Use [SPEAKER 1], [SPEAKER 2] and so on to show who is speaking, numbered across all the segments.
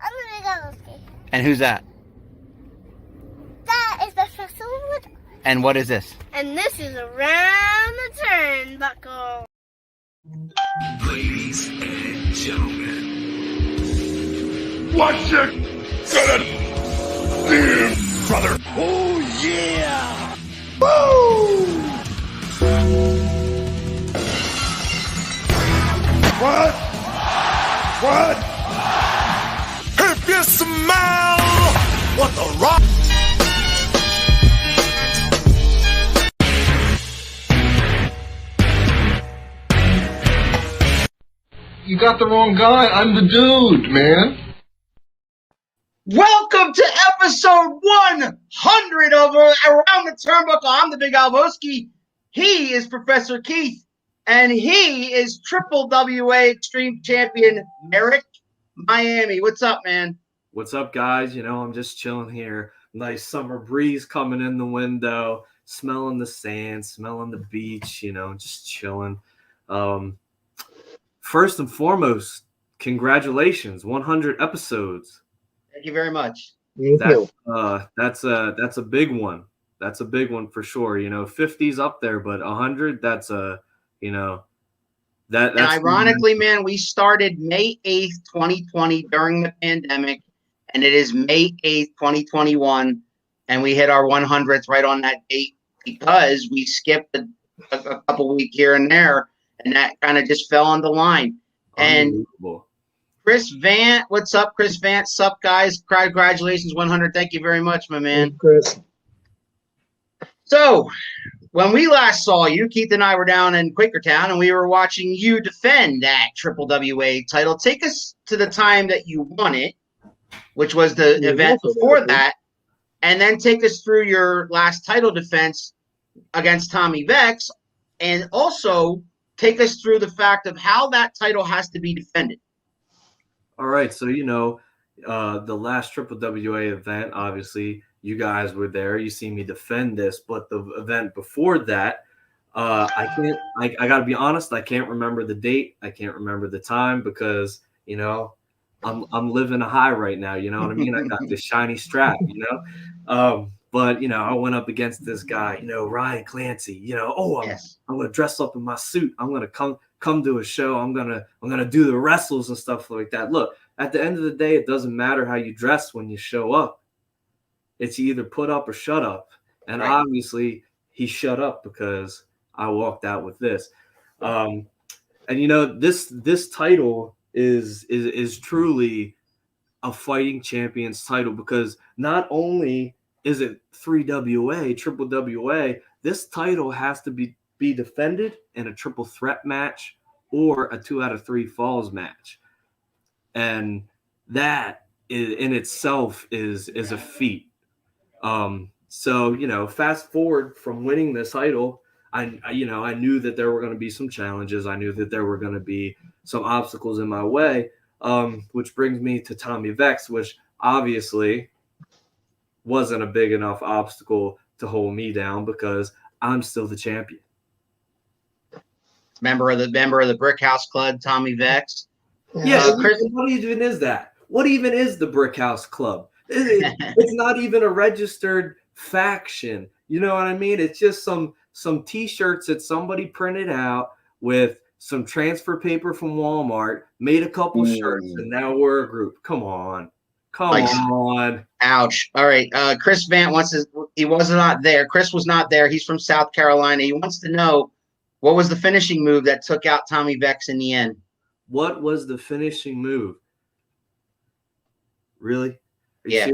[SPEAKER 1] I'm the Big Lebowski.
[SPEAKER 2] And who's that?
[SPEAKER 1] That is the festival.
[SPEAKER 2] And what is this?
[SPEAKER 1] And this is Around the Turnbuckle.
[SPEAKER 3] Ladies and gentlemen, what you gonna do, brother? Oh yeah! Woo! What? If you smell what the rock.
[SPEAKER 4] You got the wrong guy. I'm the dude, man.
[SPEAKER 5] Welcome to episode 100 of Around the Turnbuckle. I'm the Big Lebowski. He is Professor Keith, and he is Triple WA Extreme Champion Merrick Miami. What's up, man?
[SPEAKER 6] What's up, guys? You know, I'm just chilling here. Nice summer breeze coming in the window, smelling the sand, smelling the beach, you know, just chilling. First and foremost, congratulations, 100 episodes.
[SPEAKER 5] Thank you very much.
[SPEAKER 6] That's a big one. That's a big one for sure. You know, 50's up there, but 100, that's a, you know, that's
[SPEAKER 5] and ironically, man, we started May 8th, 2020 during the pandemic, and it is May 8th, 2021, and we hit our 100th right on that date because we skipped a couple weeks here and there, and that kind of just fell on the line. And Chris Vant, what's up, Chris Vant? Sup, guys? Congratulations, 100. Thank you very much, my man.
[SPEAKER 4] Hey, Chris.
[SPEAKER 5] So, when we last saw you, Keith and I were down in Quakertown, and we were watching you defend that Triple WA title. Take us to the time that you won it, which was the event before that, and then take us through your last title defense against Tommy Vex, and also take us through the fact of how that title has to be defended.
[SPEAKER 6] All right, so you know, the last Triple WA event, obviously, you guys were there. You see me defend this, but the event before that, I gotta be honest, I can't remember the date. I can't remember the time because, you know, I'm living a high right now. You know what I mean? I got this shiny strap, you know. But you know, I went up against this guy, you know, Ryan Clancy. You know, I'm gonna dress up in my suit. I'm gonna come to a show. I'm gonna do the wrestles and stuff like that. Look, at the end of the day, it doesn't matter how you dress when you show up. It's either put up or shut up. And obviously, he shut up because I walked out with this. And you know, this title is truly a fighting champion's title because not only is it 3WA, Triple WA, this title has to be defended in a triple threat match or a 2 out of 3 falls match. And that in itself is a feat. So, you know, fast forward from winning this title, I knew that there were going to be some challenges. I knew that there were going to be some obstacles in my way, which brings me to Tommy Vex, which obviously wasn't a big enough obstacle to hold me down because I'm still the champion.
[SPEAKER 5] Member of the Brick House Club, Tommy Vex.
[SPEAKER 6] Yeah, Chris, what even is that? What even is the Brick House Club? It's not even a registered faction. You know what I mean? It's just some T-shirts that somebody printed out with some transfer paper from Walmart, made a couple shirts, and now we're a group. Come on.
[SPEAKER 5] Ouch. All right. Chris Vant he was not there. Chris was not there. He's from South Carolina. He wants to know what was the finishing move that took out Tommy Vex in the end.
[SPEAKER 6] What was the finishing move? Really?
[SPEAKER 5] Yeah,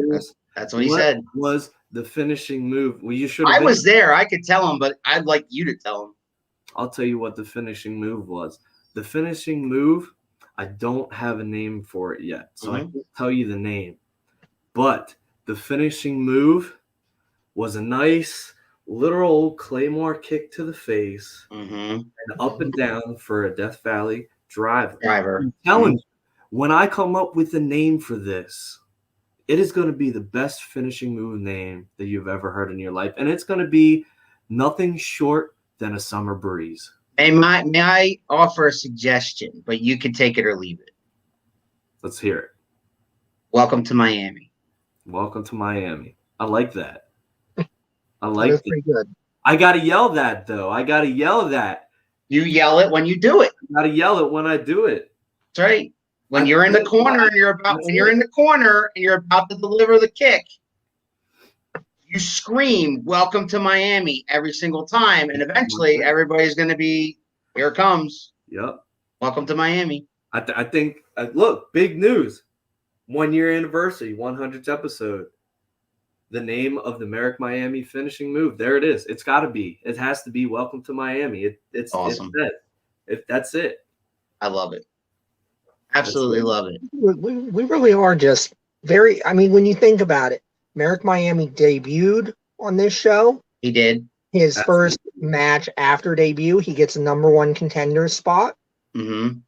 [SPEAKER 5] that's what he said.
[SPEAKER 6] What was the finishing move? Well, you should.
[SPEAKER 5] I was there. I could tell him, but I'd like you to tell him.
[SPEAKER 6] I'll tell you what the finishing move was. The finishing move, I don't have a name for it yet, so I can't tell you the name. But the finishing move was a nice literal Claymore kick to the face and up and down for a Death Valley driver. I'm telling you, when I come up with a name for this, it is going to be the best finishing move name that you've ever heard in your life. And it's going to be nothing short than a summer breeze.
[SPEAKER 5] Hey, may I offer a suggestion, but you can take it or leave it.
[SPEAKER 6] Let's hear it.
[SPEAKER 5] Welcome to Miami.
[SPEAKER 6] Welcome to Miami. I like that. I
[SPEAKER 7] That
[SPEAKER 6] like
[SPEAKER 7] is
[SPEAKER 6] it.
[SPEAKER 7] pretty good.
[SPEAKER 6] I gotta yell that though. I gotta yell that.
[SPEAKER 5] You yell it when you do it.
[SPEAKER 6] I gotta yell it when I do it.
[SPEAKER 5] That's right. When you're in the corner and you're about to deliver the kick, you scream "Welcome to Miami" every single time, and eventually everybody's going to be, "Here it comes."
[SPEAKER 6] Yep.
[SPEAKER 5] Welcome to Miami.
[SPEAKER 6] I think. Look, big news. 1 year anniversary, 100th episode. The name of the Merrick Miami finishing move. There it is. It's got to be. It has to be "Welcome to Miami." It's
[SPEAKER 5] awesome.
[SPEAKER 6] That's it.
[SPEAKER 5] I love it. Absolutely love it.
[SPEAKER 7] We really are just very. I mean, when you think about it, Merrick Miami debuted on this show.
[SPEAKER 5] He did.
[SPEAKER 7] His first match after debut, he gets a #1 contender spot.
[SPEAKER 5] Mm-hmm.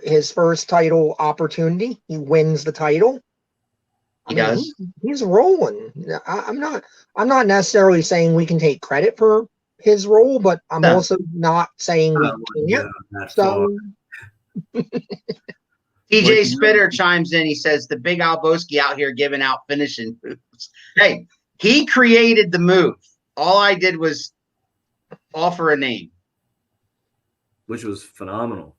[SPEAKER 7] His first title opportunity, he wins the title.
[SPEAKER 5] He does.
[SPEAKER 7] He's rolling. I'm not necessarily saying we can take credit for his role, but I'm also not saying we can't. So.
[SPEAKER 5] TJ Spitter chimes in. He says the Big Alboski out here giving out finishing moves. Hey, he created the move. All I did was offer a name,
[SPEAKER 6] which was phenomenal.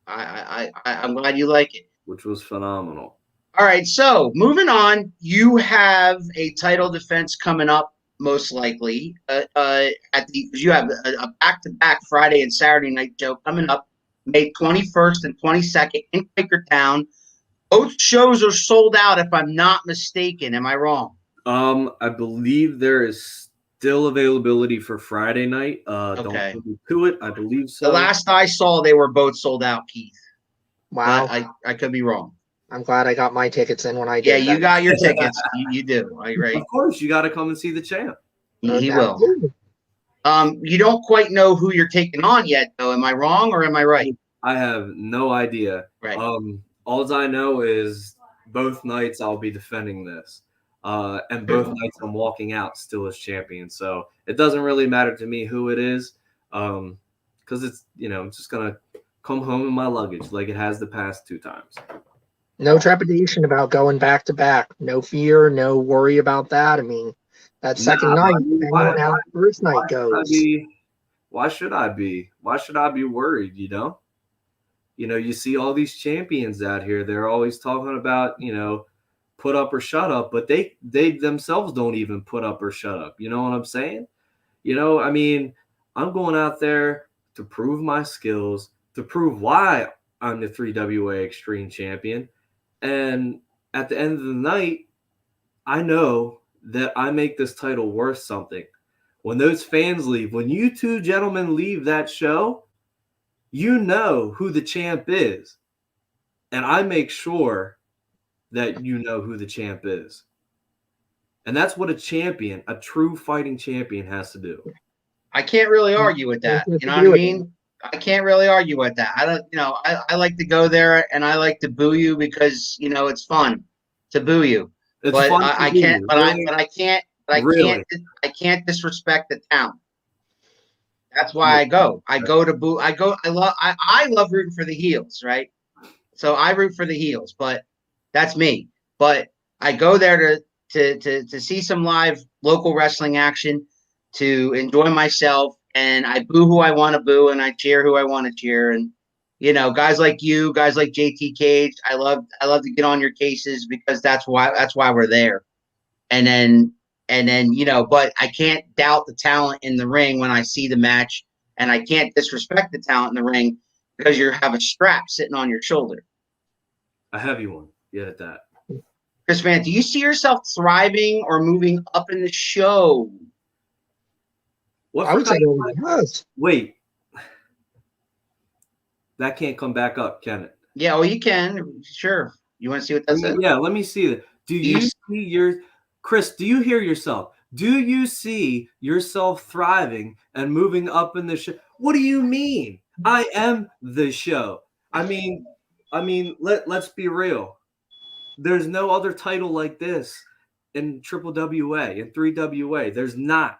[SPEAKER 5] I'm glad you like it.
[SPEAKER 6] Which was phenomenal.
[SPEAKER 5] All right, so moving on, you have a title defense coming up, most likely. You have a back-to-back Friday and Saturday night show coming up, May 21st and 22nd in Quakertown. Both shows are sold out, if I'm not mistaken. Am I wrong?
[SPEAKER 6] I believe there is still availability for Friday night.
[SPEAKER 5] Okay.
[SPEAKER 6] Don't hold me to it. I believe so.
[SPEAKER 5] The last I saw, they were both sold out, Keith.
[SPEAKER 7] Wow.
[SPEAKER 5] I could be wrong.
[SPEAKER 7] I'm glad I got my tickets in when I did.
[SPEAKER 5] Yeah, you got your tickets. You do. Right?
[SPEAKER 6] Of course, you got to come and see the champ.
[SPEAKER 5] He will. You don't quite know who you're taking on yet, though. Am I wrong or am I right?
[SPEAKER 6] I have no idea.
[SPEAKER 5] Right.
[SPEAKER 6] All I know is both nights I'll be defending this. And both nights I'm walking out still as champion. So it doesn't really matter to me who it is. Because it's, I'm just going to come home in my luggage like it has the past 2 times.
[SPEAKER 7] No trepidation about going back to back. No fear, no worry about that. I mean, that second night, depending on how the first night goes.
[SPEAKER 6] Why should I be? Why should I be worried, You see all these champions out here. They're always talking about, put up or shut up, but they themselves don't even put up or shut up. You know what I'm saying? I'm going out there to prove my skills, to prove why I'm the 3WA Extreme Champion. And at the end of the night, I know that I make this title worth something. When those fans leave, when you 2 gentlemen leave that show, you know who the champ is. And I make sure that you know who the champ is. And that's what a champion, a true fighting champion, has to do.
[SPEAKER 5] I can't really argue with that. You know what I mean? I can't really argue with that. I don't, I like to go there and I like to boo you because, it's fun to boo you.
[SPEAKER 6] It's
[SPEAKER 5] but
[SPEAKER 6] fun
[SPEAKER 5] I can't, but I can't disrespect the talent. That's why I go. I go to boo. I love rooting for the heels, right? So I root for the heels, but that's me. But I go there to see some live local wrestling action, to enjoy myself, and I boo who I want to boo, and I cheer who I want to cheer. And guys like you, guys like JT Cage, I love to get on your cases because that's why we're there. And then but I can't doubt the talent in the ring when I see the match, and I can't disrespect the talent in the ring because you have a strap sitting on your shoulder.
[SPEAKER 6] A heavy one, yeah, at that.
[SPEAKER 5] Chris Van, do you see yourself thriving or moving up in the show?
[SPEAKER 7] I would say it does.
[SPEAKER 6] Wait. That can't come back up, can it?
[SPEAKER 5] Yeah, you can. Sure. You want to see what that says?
[SPEAKER 6] Yeah, let me see that. Do you see Chris, do you hear yourself? Do you see yourself thriving and moving up in the show? What do you mean? I am the show. Let's be real. There's no other title like this in Triple WA, in 3WA. There's not.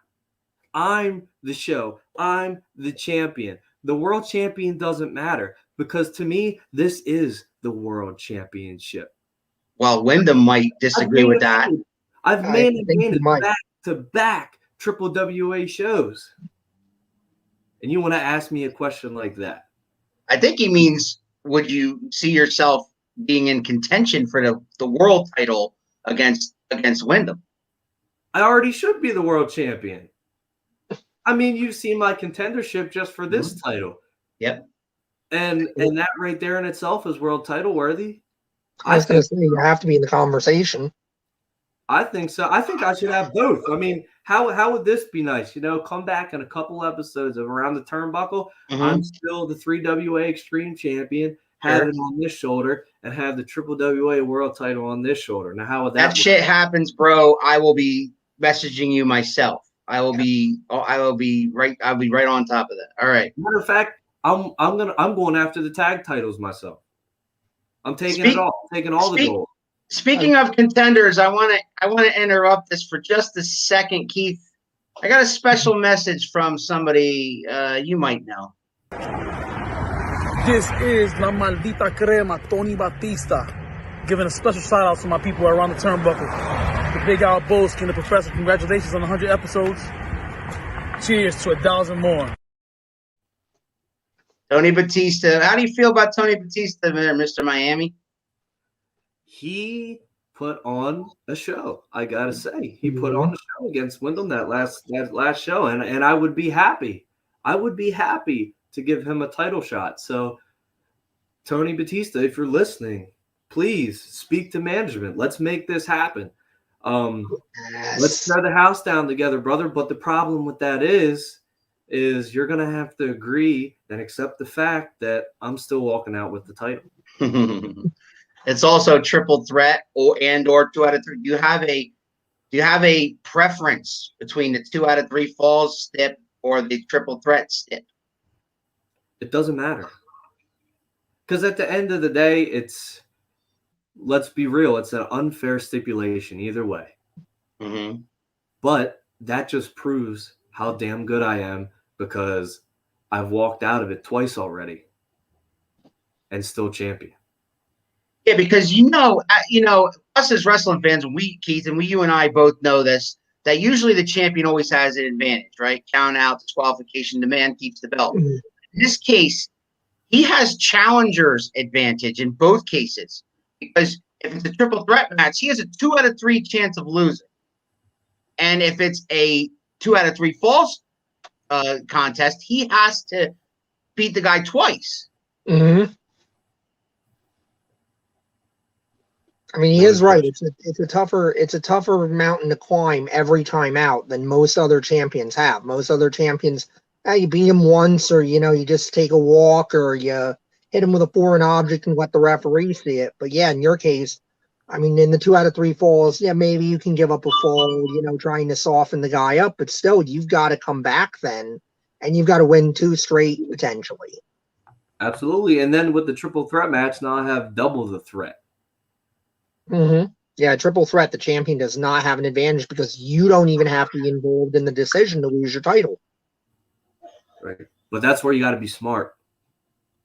[SPEAKER 6] I'm the show. I'm the champion. The world champion doesn't matter because to me, this is the world championship.
[SPEAKER 5] Well, Wyndham might disagree with that.
[SPEAKER 6] I've
[SPEAKER 7] I
[SPEAKER 6] made
[SPEAKER 7] think he might.
[SPEAKER 6] back-to-back Triple WA shows. And you want to ask me a question like that?
[SPEAKER 5] I think he means, would you see yourself being in contention for the world title against Wyndham?
[SPEAKER 6] I already should be the world champion. I mean, you've seen my contendership just for this title.
[SPEAKER 5] Yep.
[SPEAKER 6] And that right there in itself is world title worthy.
[SPEAKER 7] I was going to say you have to be in the conversation.
[SPEAKER 6] I think so. I think I should have both. I mean, how would this be nice? You know, come back in a couple episodes of Around the Turnbuckle. I'm still the 3WA Extreme Champion, have it on this shoulder, and have the Triple WA World Title on this shoulder. Now, how would that work?
[SPEAKER 5] Shit happens, bro. I will be messaging you myself. I'll be right on top of that. All right.
[SPEAKER 6] Matter of fact, I'm going after the tag titles myself. I'm taking it all. I'm taking all the gold.
[SPEAKER 5] Speaking of contenders, I want to interrupt this for just a second, Keith. I got a special message from somebody you might know.
[SPEAKER 8] This is La Maldita Crema, Tony Batista, giving a special shout out to my people around the turnbuckle. The Big Al Bosk and the Professor, congratulations on 100 episodes. Cheers to 1,000 more.
[SPEAKER 5] Tony Batista. How do you feel about Tony Batista there, Mr. Miami?
[SPEAKER 6] He put on a show. I gotta say, he put on a show against Wyndham that last show, and I would be happy. I would be happy to give him a title shot. So, Tony Batista, if you're listening, please speak to management. Let's make this happen. Let's tear the house down together, brother. But the problem with that is you're gonna have to agree and accept the fact that I'm still walking out with the title.
[SPEAKER 5] It's also triple threat or 2 out of 3. Do you have a preference between the 2 out of 3 falls stip or the triple threat stip?
[SPEAKER 6] It doesn't matter. Because at the end of the day, let's be real, it's an unfair stipulation either way.
[SPEAKER 5] Mm-hmm.
[SPEAKER 6] But that just proves how damn good I am, because I've walked out of it twice already and still champion.
[SPEAKER 5] Yeah, because us as wrestling fans, Keith, and you and I both know this, that usually the champion always has an advantage, right? Count out, disqualification, the man keeps the belt. In this case, he has challenger's advantage in both cases, because if it's a triple threat match, he has a 2 out of 3 chance of losing. And if it's a 2 out of 3 falls contest, he has to beat the guy twice.
[SPEAKER 7] Mm-hmm. I mean, he is right. It's a tougher mountain to climb every time out than most other champions have. Most other champions, you beat him once, or you just take a walk, or you hit him with a foreign object and let the referee see it. But yeah, in your case, I mean, in the 2 out of 3 falls, yeah, maybe you can give up a fall, trying to soften the guy up, but still, you've got to come back then, and you've got to win 2 straight potentially.
[SPEAKER 6] Absolutely, and then with the triple threat match, now I have double the threat.
[SPEAKER 7] Mm-hmm. Yeah, triple threat, the champion does not have an advantage because you don't even have to be involved in the decision to lose your title.
[SPEAKER 6] Right. But that's where you got to be smart.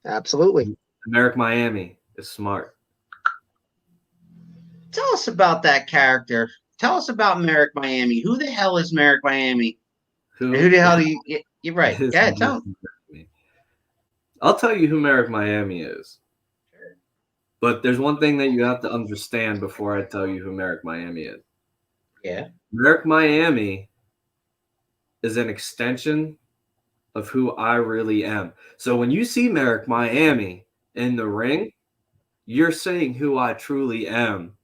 [SPEAKER 7] Absolutely.
[SPEAKER 6] Merrick Miami is smart.
[SPEAKER 5] Tell us about that character. Tell us about Merrick Miami. Who the hell is Merrick Miami? Who the hell do you... You're right. Yeah, tell me.
[SPEAKER 6] I'll tell you who Merrick Miami is. But there's one thing that you have to understand before I tell you who Merrick Miami is.
[SPEAKER 5] Yeah.
[SPEAKER 6] Merrick Miami is an extension of who I really am. So when you see Merrick Miami in the ring, you're seeing who I truly am,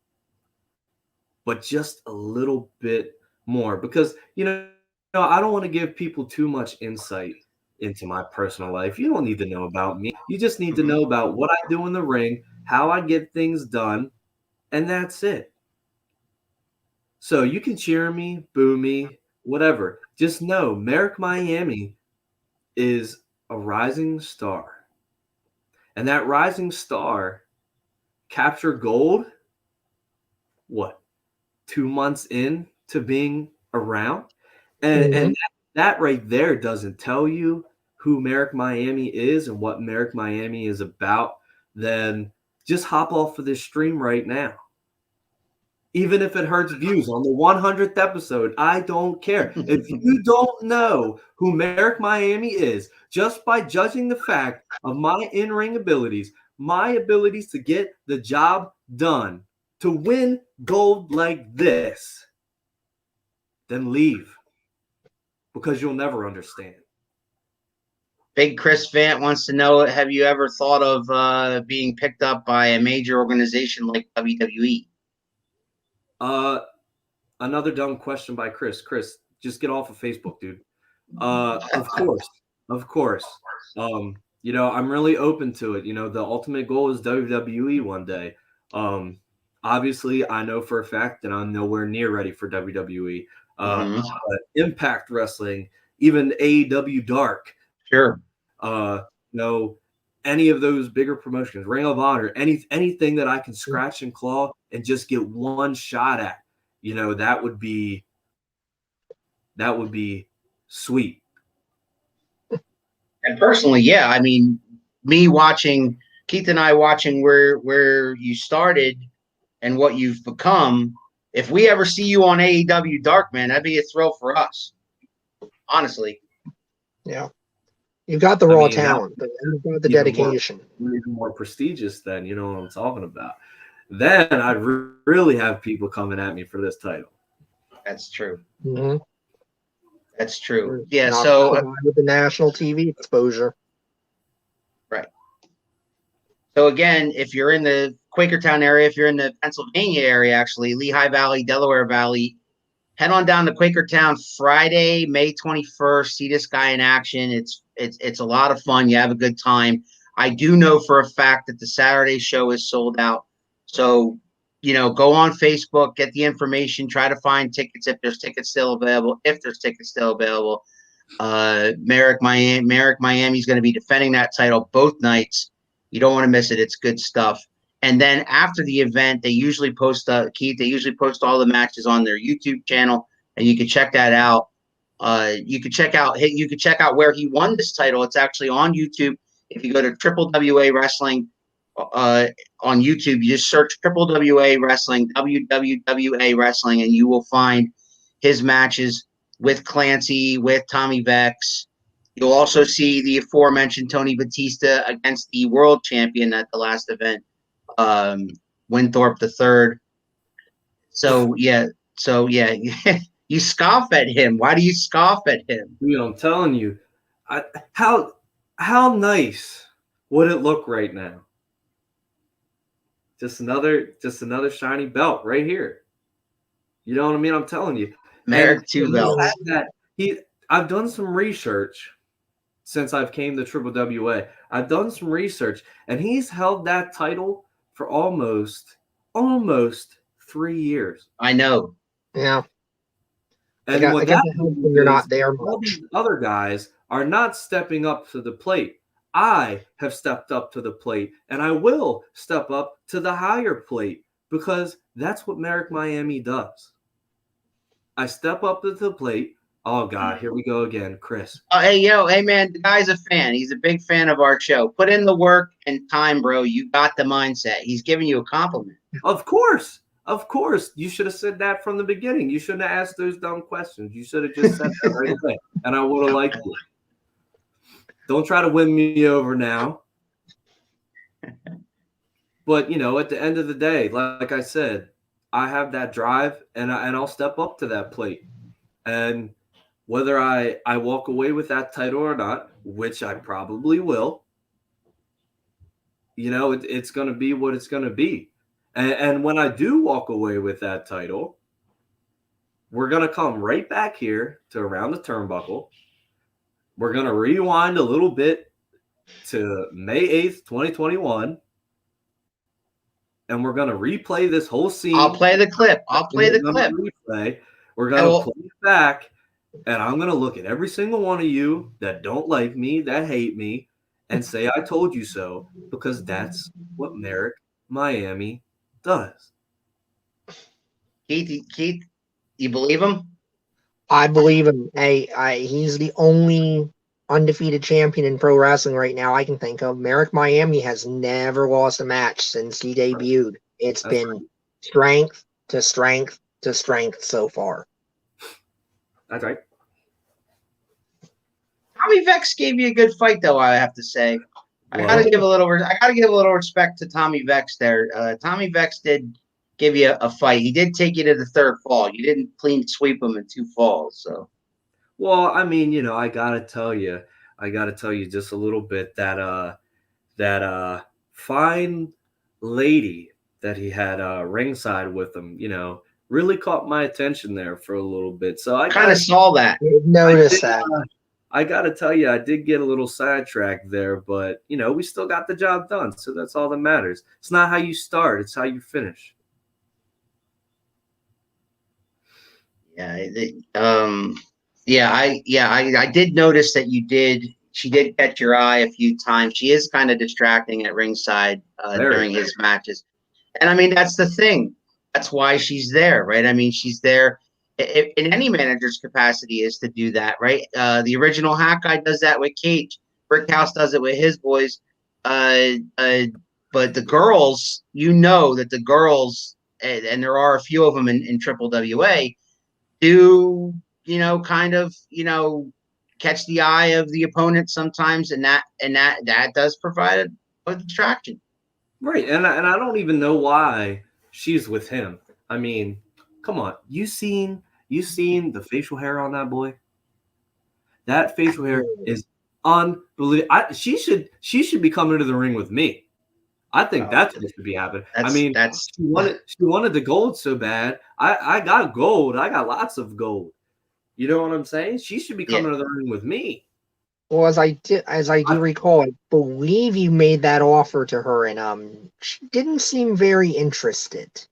[SPEAKER 6] but just a little bit more. Because, I don't want to give people too much insight into my personal life. You don't need to know about me. You just need to know about what I do in the ring, how I get things done, and that's it. So you can cheer me, boo me, whatever. Just know Merrick Miami is a rising star. And that rising star captured gold, 2 months in to being around? And that right there doesn't tell you who Merrick Miami is and what Merrick Miami is about, then just hop off of this stream right now Even if it hurts views on the 100th episode, I don't care. If you don't know who Merrick Miami is, just by judging the fact of my in-ring abilities, my abilities to get the job done, to win gold like this, then leave. Because you'll never understand.
[SPEAKER 5] Big Chris Vant wants to know, have you ever thought of being picked up by a major organization like WWE?
[SPEAKER 6] Another dumb question by Chris. Chris, just get off of Facebook, dude. Of course. I'm really open to it. The ultimate goal is WWE one day. Obviously, I know for a fact that I'm nowhere near ready for WWE. But Impact Wrestling, even AEW Dark.
[SPEAKER 5] Sure.
[SPEAKER 6] Any of those bigger promotions, Ring of Honor, anything that I can scratch and claw and just get one shot at, that would be sweet.
[SPEAKER 5] And personally, yeah, I mean, Keith and I watching where you started and what you've become. If we ever see you on AEW Dark, man, that'd be a thrill for us. Honestly.
[SPEAKER 7] Yeah. You've got the raw talent, but you've got the dedication.
[SPEAKER 6] Even more prestigious then, you know what I'm talking about. Then I'd really have people coming at me for this title.
[SPEAKER 5] That's true.
[SPEAKER 7] Mm-hmm.
[SPEAKER 5] That's true.
[SPEAKER 7] We're
[SPEAKER 5] Yeah,
[SPEAKER 7] not
[SPEAKER 5] so
[SPEAKER 7] with the national TV exposure.
[SPEAKER 5] Right. So again, if you're in the Quakertown area, if you're in the Pennsylvania area, actually, Lehigh Valley, Delaware Valley, head on down to Quakertown Friday, May 21st. See this guy in action. It's a lot of fun. You have a good time. I do know for a fact that the Saturday show is sold out. So, go on Facebook, get the information, try to find tickets if there's tickets still available. Merrick Miami is going to be defending that title both nights. You don't want to miss it. It's good stuff. And then after the event, they usually post Keith. They usually post all the matches on their YouTube channel, and you can check that out. You can check out where he won this title. It's actually on YouTube. If you go to Triple WA Wrestling on YouTube, you just search Triple WA Wrestling, WWWA Wrestling, and you will find his matches with Clancy, with Tommy Vex. You'll also see the aforementioned Tony Batista against the world champion at the last event, Winthorpe III. So yeah, you scoff at him. Why do you scoff at him?
[SPEAKER 6] Dude, I'm telling you, how nice would it look right now? Just another shiny belt right here. You know what I mean? I'm telling you,
[SPEAKER 5] Merrick 2 belts.
[SPEAKER 6] I've done some research since I've came to Triple WA. I've done some research, and he's held that title for almost 3 years.
[SPEAKER 5] I know.
[SPEAKER 7] Yeah.
[SPEAKER 6] And
[SPEAKER 7] you're not there much.
[SPEAKER 6] All these other guys are not stepping up to the plate. I have stepped up to the plate, and I will step up to the higher plate because that's what Merrick Miami does. I step up to the plate. Oh, God, here we go again, Chris.
[SPEAKER 5] Hey, man, the guy's a fan. He's a big fan of our show. Put in the work and time, bro. You got the mindset. He's giving you a compliment.
[SPEAKER 6] Of course. You should have said that from the beginning. You shouldn't have asked those dumb questions. You should have just said that right away, and I would have liked it. Don't try to win me over now. But, at the end of the day, like I said, I have that drive, and I'll step up to that plate. And whether I walk away with that title or not, which I probably will, it's going to be what it's going to be. And when I do walk away with that title, we're going to come right back here to Around the Turnbuckle. We're going to rewind a little bit to May 8th, 2021. And we're going to replay this whole scene.
[SPEAKER 5] I'll play the clip.
[SPEAKER 6] We're going to play it back. And I'm going to look at every single one of you that don't like me, that hate me, and say I told you so, because that's what Merrick Miami does.
[SPEAKER 5] Keith, you believe him?
[SPEAKER 7] I believe him. He's the only undefeated champion in pro wrestling right now I can think of. Merrick Miami has never lost a match since he debuted. It's been strength, to strength to strength so far.
[SPEAKER 6] That's right.
[SPEAKER 5] Tommy Vex gave you a good fight, though. I have to say, I
[SPEAKER 6] Well-
[SPEAKER 5] gotta give a little respect to Tommy Vex there. Tommy Vex did give you a fight. He did take you to the third fall. You didn't clean sweep him in 2 falls. So,
[SPEAKER 6] Well, I mean, I gotta tell you just a little bit that fine lady that he had ringside with him, really caught my attention there for a little bit. So I
[SPEAKER 5] kind of saw that.
[SPEAKER 7] Notice that.
[SPEAKER 6] I gotta tell you, I did get a little sidetracked there, but we still got the job done, so that's all that matters. It's not how you start; it's how you finish.
[SPEAKER 5] I did notice that she did catch your eye a few times. She is kind of distracting at ringside during his matches. And I mean, that's the thing. That's why she's there, right? I mean, she's there in any manager's capacity is to do that, right? The original Hack Guy does that with Cage. Brickhouse does it with his boys. But the girls, that the girls, and there are a few of them in Triple WA, do catch the eye of the opponent sometimes, and that does provide a distraction.
[SPEAKER 6] Right, and I don't even know why she's with him. I mean, come on, you seen the facial hair on that boy? That facial hair is unbelievable. She should be coming to the ring with me. I think that's what should be happening. She wanted the gold so bad. I got gold. I got lots of gold. You know what I'm saying? She should be coming to the ring with me.
[SPEAKER 7] Well, as I do recall, I believe you made that offer to her, and she didn't seem very interested.
[SPEAKER 6] It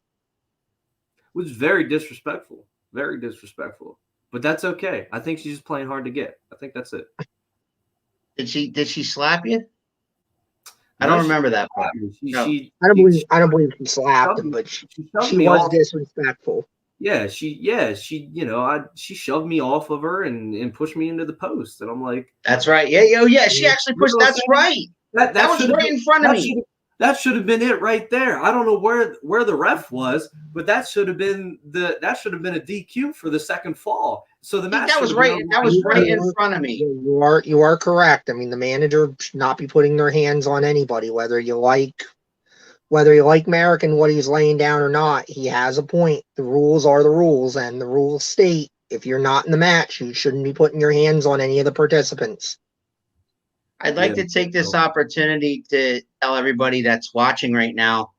[SPEAKER 6] was very disrespectful. Very disrespectful. But that's okay. I think she's just playing hard to get. I think that's it.
[SPEAKER 5] Did she slap you? I don't remember that part.
[SPEAKER 7] I don't believe she slapped him, but she was disrespectful.
[SPEAKER 6] Yeah, she shoved me off of her and pushed me into the post, and I'm like,
[SPEAKER 5] that's right. Yeah. She actually pushed. That's right. That was right in front of me.
[SPEAKER 6] That should have been it right there. I don't know where the ref was, but that should have been a DQ for the second fall. So the match
[SPEAKER 5] that was right in front of me.
[SPEAKER 7] You are correct. I mean, the manager should not be putting their hands on anybody, whether you like Merrick and what he's laying down or not. He has a point. The rules are the rules, and the rules state if you're not in the match, you shouldn't be putting your hands on any of the participants.
[SPEAKER 5] I'd like to take this opportunity to tell everybody that's watching right now,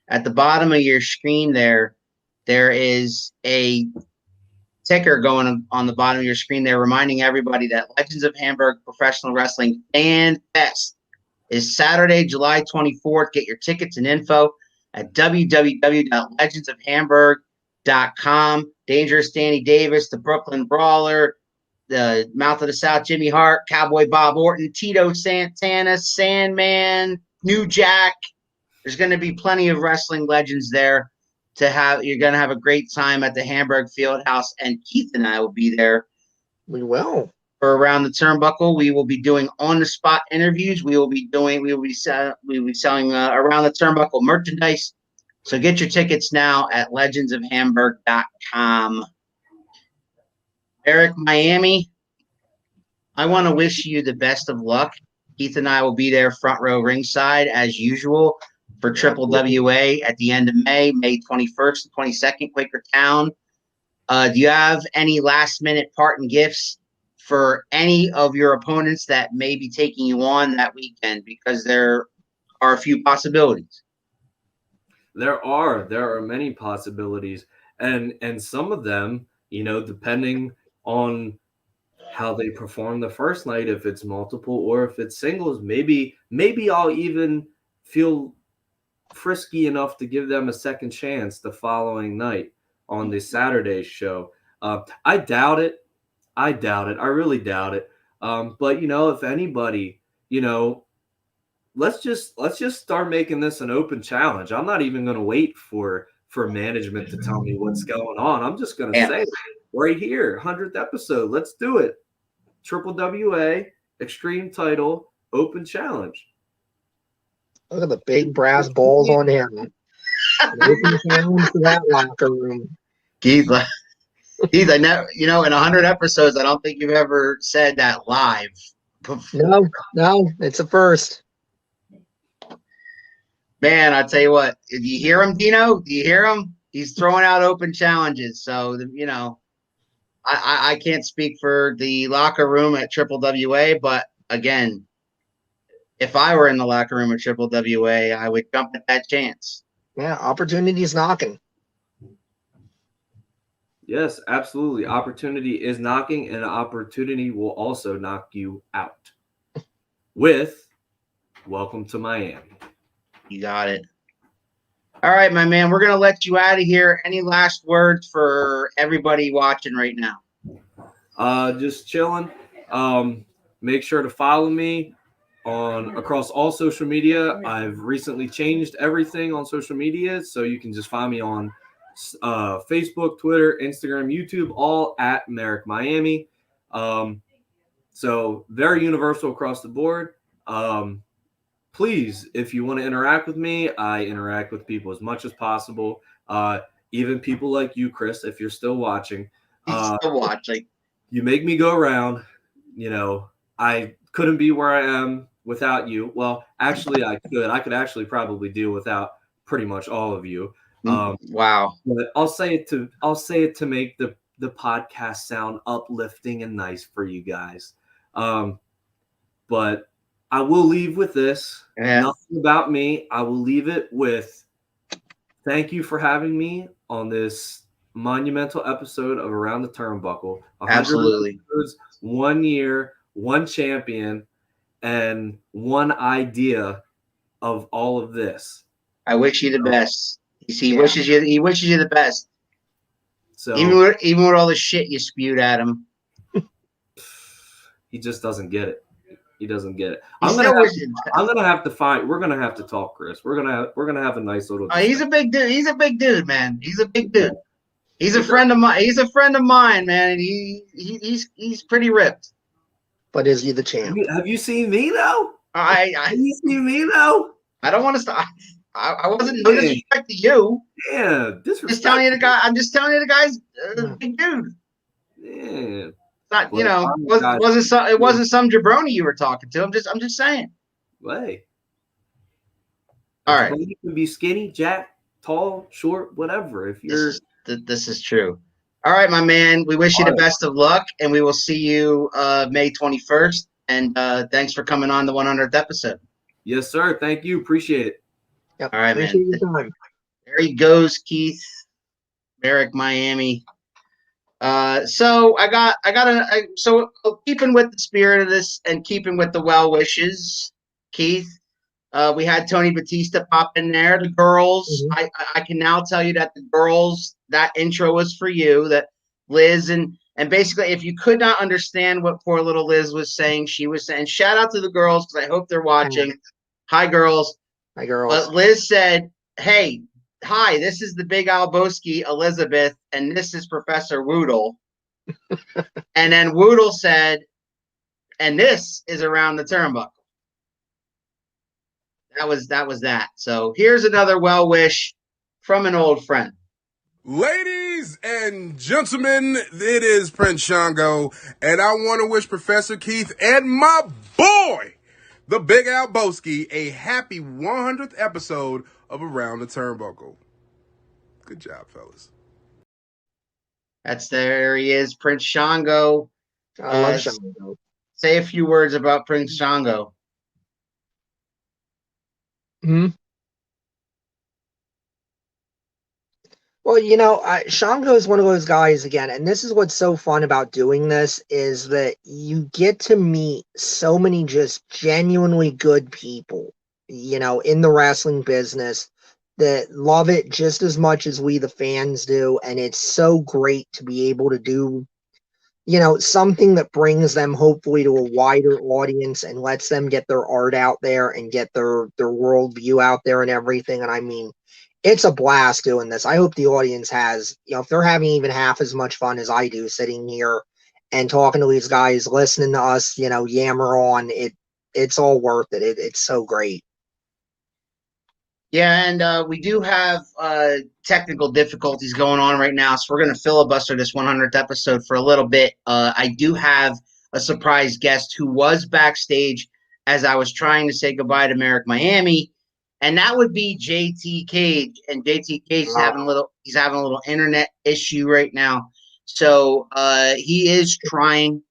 [SPEAKER 5] at the bottom of your screen there is a ticker going on the bottom of your screen there, reminding everybody that Legends of Hamburg Professional Wrestling Fan Fest is Saturday, July 24th. Get your tickets and info at www.legendsofhamburg.com. Dangerous Danny Davis, the Brooklyn Brawler, the Mouth of the South, Jimmy Hart, Cowboy Bob Orton, Tito Santana, Sandman, New Jack. There's going to be plenty of wrestling legends there to have. You're going to have a great time at the Hamburg Fieldhouse, and Keith and I will be there.
[SPEAKER 7] We will.
[SPEAKER 5] For Around the Turnbuckle, we will be doing on-the-spot interviews. We will be selling Around the Turnbuckle merchandise. So get your tickets now at legendsofhamburg.com. Merrick Miami, I want to wish you the best of luck. Keith and I will be there front row ringside as usual for Triple WA at the end of May 21st and 22nd, Quakertown. Do you have any last-minute parting gifts for any of your opponents that may be taking you on that weekend? Because there are a few possibilities.
[SPEAKER 6] There are many possibilities, and some of them, depending on how they perform the first night, if it's multiple or if it's singles, maybe I'll even feel frisky enough to give them a second chance the following night on the Saturday show. I doubt it. I really doubt it. But if anybody, let's just start making this an open challenge. I'm not even going to wait for management to tell me what's going on. I'm just going to say it right here, 100th episode. Let's do it. Triple WA Extreme Title Open Challenge.
[SPEAKER 7] Look at the big brass balls on him. Open challenge to that locker room.
[SPEAKER 5] Keith, I never, in 100 episodes, I don't think you've ever said that live.
[SPEAKER 7] No, it's a first.
[SPEAKER 5] Man, I tell you what, do you hear him, Dino? Do you hear him? He's throwing out open challenges. So, I can't speak for the locker room at Triple WA, but again, if I were in the locker room at Triple WA, I would jump at that chance.
[SPEAKER 7] Yeah, opportunity's knocking.
[SPEAKER 6] Yes, absolutely. Opportunity is knocking, and opportunity will also knock you out. With Welcome to Miami.
[SPEAKER 5] You got it. All right, my man, we're going to let you out of here. Any last words for everybody watching right now?
[SPEAKER 6] Just chilling. Make sure to follow me across all social media. I've recently changed everything on social media, so you can just find me on Facebook, Twitter, Instagram, YouTube, all at Merrick Miami. So very universal across the board. Please, if you want to interact with me, I interact with people as much as possible. Even people like you, Chris, if you're still watching.
[SPEAKER 5] Still watching.
[SPEAKER 6] You make me go around. I couldn't be where I am without you. Well, actually, I could. I could actually probably do without pretty much all of you.
[SPEAKER 5] Wow.
[SPEAKER 6] But I'll say it to make the podcast sound uplifting and nice for you guys. But I will leave with this.
[SPEAKER 5] Yeah.
[SPEAKER 6] Nothing about me. I will leave it with thank you for having me on this monumental episode of Around the Turnbuckle. 100
[SPEAKER 5] Absolutely.
[SPEAKER 6] episodes, 1 year, 1 champion, and 1 idea of all of this.
[SPEAKER 5] I wish you the best. He wishes you the best.
[SPEAKER 6] So
[SPEAKER 5] even with all the shit you spewed at him.
[SPEAKER 6] He just doesn't get it. He doesn't get it.
[SPEAKER 5] We're
[SPEAKER 6] gonna have to talk, Chris. We're gonna have a nice little discussion.
[SPEAKER 5] He's a big dude. He's a big dude, man. He's a big dude. He's a friend of mine. He's a friend of mine, man. And he's pretty ripped.
[SPEAKER 7] But is he the champ?
[SPEAKER 6] Have you seen me though?
[SPEAKER 5] Have
[SPEAKER 6] you seen me though?
[SPEAKER 5] I don't want to stop. I wasn't no disrespect to you.
[SPEAKER 6] Yeah, disrespect.
[SPEAKER 5] Just telling you the guy. I'm just telling you the guy's a big dude.
[SPEAKER 6] Yeah.
[SPEAKER 5] Not, it wasn't some jabroni you were talking to. I'm just saying.
[SPEAKER 6] Hey.
[SPEAKER 5] All right.
[SPEAKER 6] You can be skinny, jack, tall, short, whatever. If you're
[SPEAKER 5] this is true. All right, my man. We wish you the best of luck, and we will see you May 21st. And thanks for coming on the 100th episode.
[SPEAKER 6] Yes, sir. Thank you. Appreciate it.
[SPEAKER 7] Yep.
[SPEAKER 5] All right,
[SPEAKER 7] Appreciate
[SPEAKER 5] man.
[SPEAKER 7] your time.
[SPEAKER 5] There he goes, Keith. Merrick Miami. So keeping with the spirit of this and keeping with the well wishes, Keith, we had Tony Batista pop in there. The girls, I can now tell you that the girls, that intro was for you, that Liz and basically if you could not understand what poor little Liz was saying, she was saying, shout out to the girls because I hope they're watching. Hi, girls.
[SPEAKER 7] Hi, girls.
[SPEAKER 5] But Liz said, hey, hi, this is the Big Alboski, Elizabeth, and this is Professor Woodle. And then Woodle said, and this is Around the Turnbuckle. That was that. So here's another well wish from an old friend.
[SPEAKER 3] Ladies and gentlemen, it is Prince Shango, and I want to wish Professor Keith and my boy, the Big Alboski, a happy 100th episode of Around the Turnbuckle. Good job, fellas.
[SPEAKER 5] There he is, Prince Shango.
[SPEAKER 7] I love Shango.
[SPEAKER 5] Say a few words about Prince Shango.
[SPEAKER 7] Well, Shango is one of those guys again, and this is what's so fun about doing this is that you get to meet so many just genuinely good people, in the wrestling business that love it just as much as we, the fans, do. And it's so great to be able to do, something that brings them hopefully to a wider audience and lets them get their art out there and get their worldview out there and everything. And I mean, it's a blast doing this. I hope the audience has, if they're having even half as much fun as I do sitting here and talking to these guys, listening to us, yammer on, it's all worth it. It's so great.
[SPEAKER 5] Yeah, and we do have technical difficulties going on right now, so we're going to filibuster this 100th episode for a little bit. I do have a surprise guest who was backstage as I was trying to say goodbye to Merrick Miami, and that would be JT Cage. And JT Cage is having a little internet issue right now, so he is trying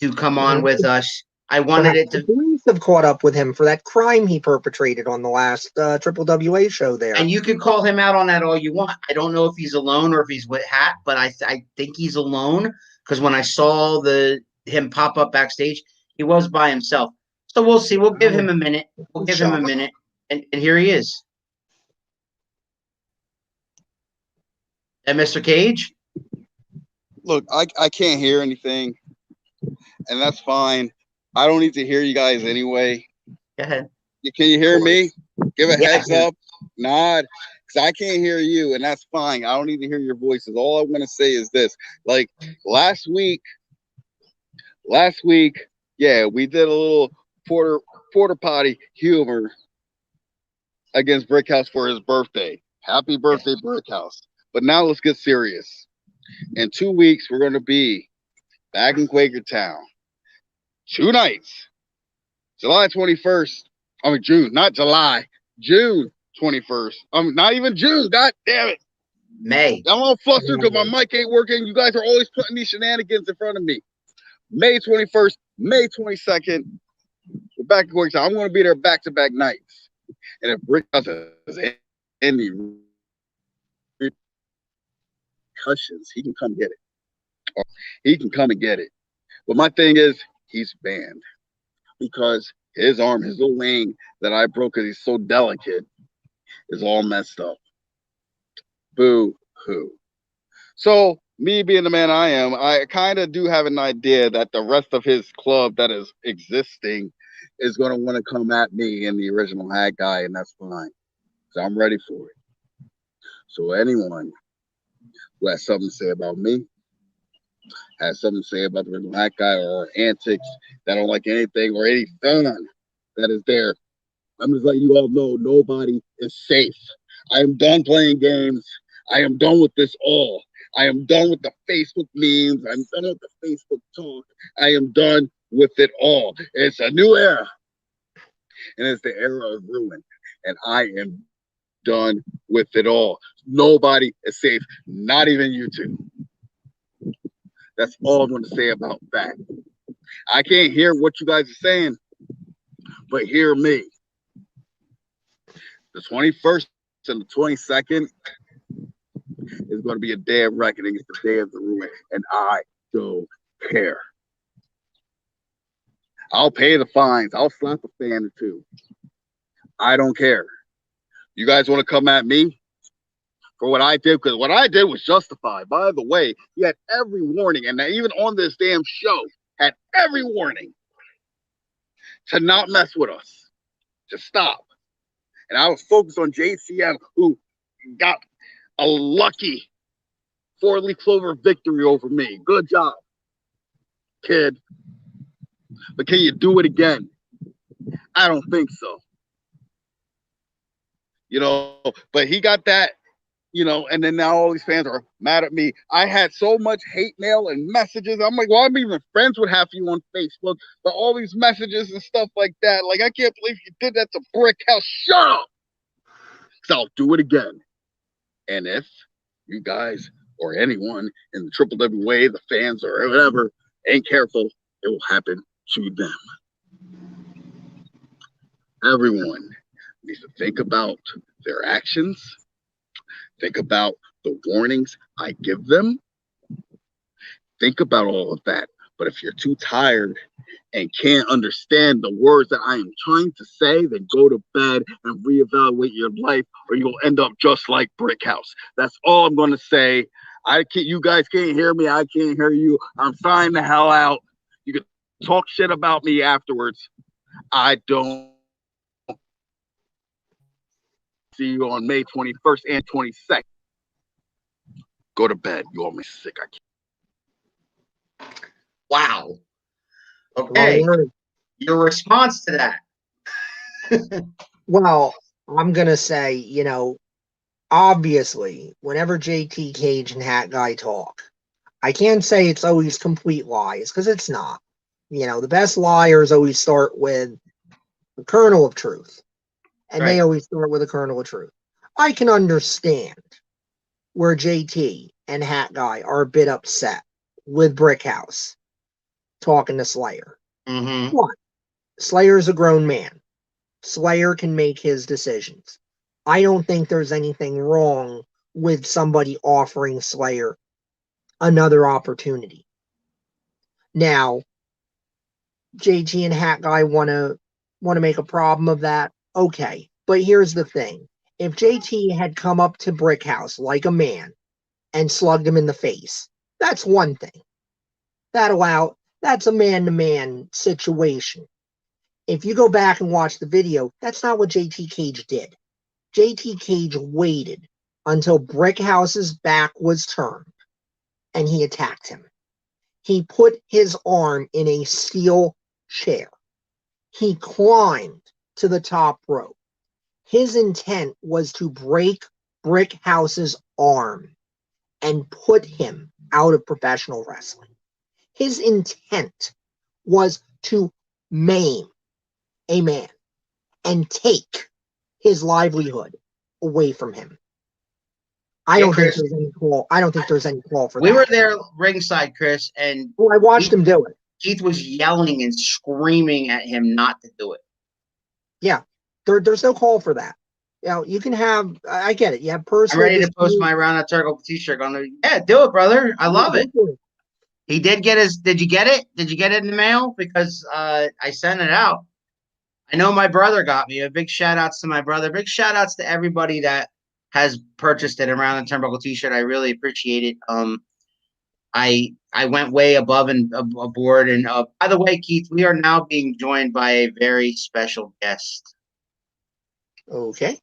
[SPEAKER 5] to come on with us. I wanted it to.
[SPEAKER 7] Police have caught up with him for that crime he perpetrated on the last Triple WA show there.
[SPEAKER 5] And you can call him out on that all you want. I don't know if he's alone or if he's with Hat, but I think he's alone because when I saw him pop up backstage, he was by himself. So we'll see. We'll give him a minute. And here he is. And Mr. Cage?
[SPEAKER 9] Look, I can't hear anything, and that's fine. I don't need to hear you guys anyway.
[SPEAKER 5] Go ahead.
[SPEAKER 9] Can you hear me? Give a heads up, nod, because I can't hear you, and that's fine. I don't need to hear your voices. All I want to say is this: like last week, yeah, we did a little porta potty humor against Brickhouse for his birthday. Happy birthday, Brickhouse! But now let's get serious. In 2 weeks, we're going to be back in Quakertown. 2 nights. July 21st. I mean, June, not July. June 21st. Not even June. God damn it.
[SPEAKER 5] May.
[SPEAKER 9] I'm all flustered because my mic ain't working. You guys are always putting these shenanigans in front of me. May 21st, May 22nd. We're back in Quakertown. I'm going to be there back-to-back nights. And if Brickhouse has any concussions, he can come get it. He can come and get it. But my thing is, he's banned because his arm, his little wing that I broke because he's so delicate, is all messed up. Boo hoo. So, me being the man I am, I kind of do have an idea that the rest of his club that is existing is going to want to come at me in the original Hat Guy, and that's fine. So, I'm ready for it. So, anyone who has something to say about me, has something to say about the original Hat Guy or antics that don't like anything or any fan that is there, I'm just letting you all know nobody is safe. I am done playing games. I am done with this all. I am done with the Facebook memes. I'm done with the Facebook talk. I am done with it all. It's a new era. And it's the era of ruin. And I am done with it all. Nobody is safe. Not even you two. That's all I'm going to say about that. I can't hear what you guys are saying, but hear me. The 21st and the 22nd is going to be a day of reckoning. It's the day of the ruin, and I don't care. I'll pay the fines. I'll slap a fan or two. I don't care. You guys want to come at me for what I did? Because what I did was justified. By the way, he had every warning, and even on this damn show, had every warning to not mess with us, to stop. And I was focused on JCM, who got a lucky 4-leaf clover victory over me. Good job, kid. But can you do it again? I don't think so. You know, but he got that, you know, and then now all these fans are mad at me. I had so much hate mail and messages. I'm like, well, I'm even friends with half of you on Facebook, but all these messages and stuff like that. Like, I can't believe you did that to Brickhouse. Shut up! So I'll do it again. And if you guys or anyone in the Triple W way, the fans or whatever, ain't careful, it will happen to them. Everyone needs to think about their actions. Think about the warnings I give them. Think about all of that. But if you're too tired and can't understand the words that I am trying to say, then go to bed and reevaluate your life, or you'll end up just like Brickhouse. That's all I'm going to say. You guys can't hear me. I can't hear you. I'm signing the hell out. You can talk shit about me afterwards. I don't see you on May 21st and 22nd. Go to bed. You all me sick. I can't.
[SPEAKER 5] Wow. Okay. Your response to that?
[SPEAKER 7] Well, I'm gonna say, obviously, whenever JT Cage and Hat Guy talk, I can't say it's always complete lies because it's not. The best liars always start with the kernel of truth, and they
[SPEAKER 5] Right.
[SPEAKER 7] always start with a kernel of truth. I can understand where JT and Hat Guy are a bit upset with Brickhouse talking to Slayer.
[SPEAKER 5] Mm-hmm.
[SPEAKER 7] One, Slayer's a grown man. Slayer can make his decisions. I don't think there's anything wrong with somebody offering Slayer another opportunity. Now, JT and Hat Guy want to make a problem of that. Okay, but here's the thing: if JT had come up to Brickhouse like a man and slugged him in the face, that's one thing. That's a man-to-man situation. If you go back and watch the video, that's not what JT Cage did. JT Cage waited until Brickhouse's back was turned and he attacked him. He put his arm in a steel chair. He climbed to the top rope. His intent was to break Brickhouse's arm and put him out of professional wrestling. His intent was to maim a man and take his livelihood away from him. I don't think there's any call. I don't think there's any call for that.
[SPEAKER 5] We were there ringside, Chris, and
[SPEAKER 7] I watched him do it.
[SPEAKER 5] Keith was yelling and screaming at him not to do it.
[SPEAKER 7] Yeah, there's no call for that. You can have. I get it. You have personal.
[SPEAKER 5] I'm ready to post my Around the Turnbuckle t-shirt. Yeah, do it, brother. I love it. He did get his. Did you get it? Did you get it in the mail? Because I sent it out. I know my brother got me. A big shout outs to my brother. Big shout outs to everybody that has purchased it Around the Turnbuckle t-shirt. I really appreciate it. I went way above and aboard. And by the way, Keith, we are now being joined by a very special guest.
[SPEAKER 7] Okay.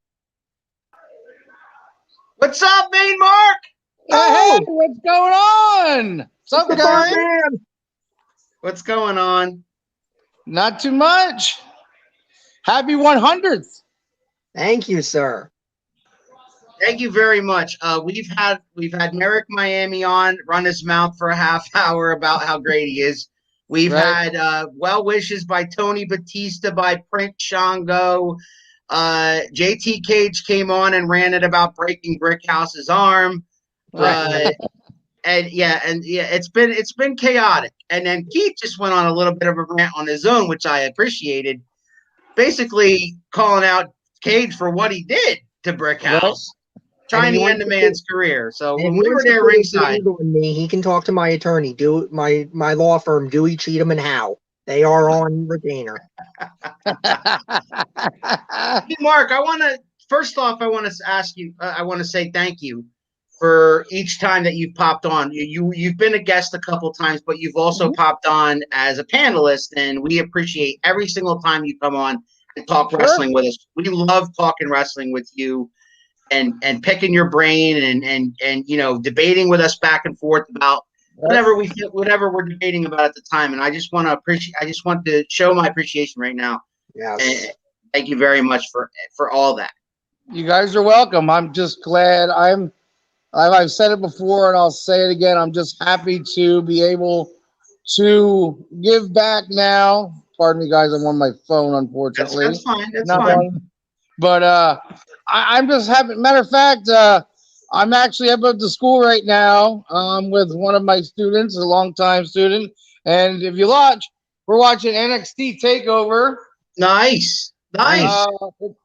[SPEAKER 5] What's up, Main Mark?
[SPEAKER 10] Hey, what's going on? What's up, guys?
[SPEAKER 5] What's going on?
[SPEAKER 10] Not too much. Happy 100th.
[SPEAKER 7] Thank you, sir.
[SPEAKER 5] Thank you very much. We've had Merrick Miami on, run his mouth for a half hour about how great he is. We've had well wishes by Tony Batista, by Prince Shango. JT Cage came on and ranted about breaking Brickhouse's arm. It's been chaotic. And then Keith just went on a little bit of a rant on his own, which I appreciated. Basically calling out Cage for what he did to Brickhouse, trying to end the man's career. So when we were there ringside,
[SPEAKER 7] he can talk to my attorney, my law firm, Dewey, Cheatham and Howe. They are on retainer.
[SPEAKER 5] Hey, Mark, I want to ask you. I want to say thank you for each time that you've popped on. You've been a guest a couple times, but you've also popped on as a panelist, and we appreciate every single time you come on and talk wrestling with us. We love talking wrestling with you and picking your brain and debating with us back and forth about whatever we're debating about at the time. And I just want to show my appreciation right now.
[SPEAKER 7] Yes.
[SPEAKER 5] And thank you very much for all that.
[SPEAKER 10] You guys are welcome. I'm just glad I've said it before and I'll say it again. I'm just happy to be able to give back now. Pardon me, guys. I'm on my phone, unfortunately.
[SPEAKER 5] That's fine. That's fine.
[SPEAKER 10] But I'm just happy. Matter of fact, I'm actually up at the school right now with one of my students, a longtime student. And if you watch, we're watching NXT TakeOver.
[SPEAKER 5] Nice.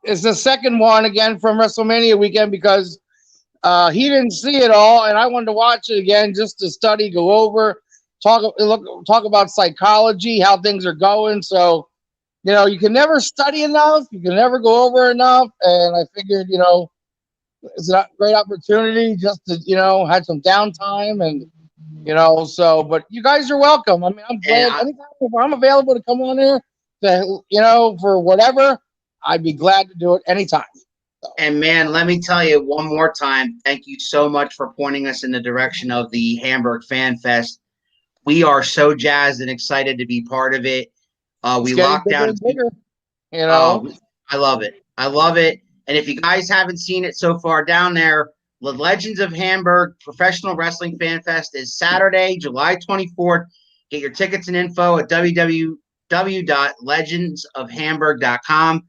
[SPEAKER 10] It's the second one again from WrestleMania weekend because he didn't see it all, and I wanted to watch it again just to study, go over, talk about psychology, how things are going. So, you can never study enough, you can never go over enough, and I figured, it's a great opportunity just to, had some downtime and, but you guys are welcome. I mean, I'm glad anytime if I'm available to come on here to, for whatever, I'd be glad to do it anytime.
[SPEAKER 5] And man, let me tell you one more time, thank you so much for pointing us in the direction of the Hamburg Fan Fest. We are so jazzed and excited to be part of it. We locked down.
[SPEAKER 10] Bigger,
[SPEAKER 5] I love it. I love it. And if you guys haven't seen it so far down there, the Legends of Hamburg Professional Wrestling Fan Fest is Saturday, July 24th. Get your tickets and info at www.legendsofhamburg.com.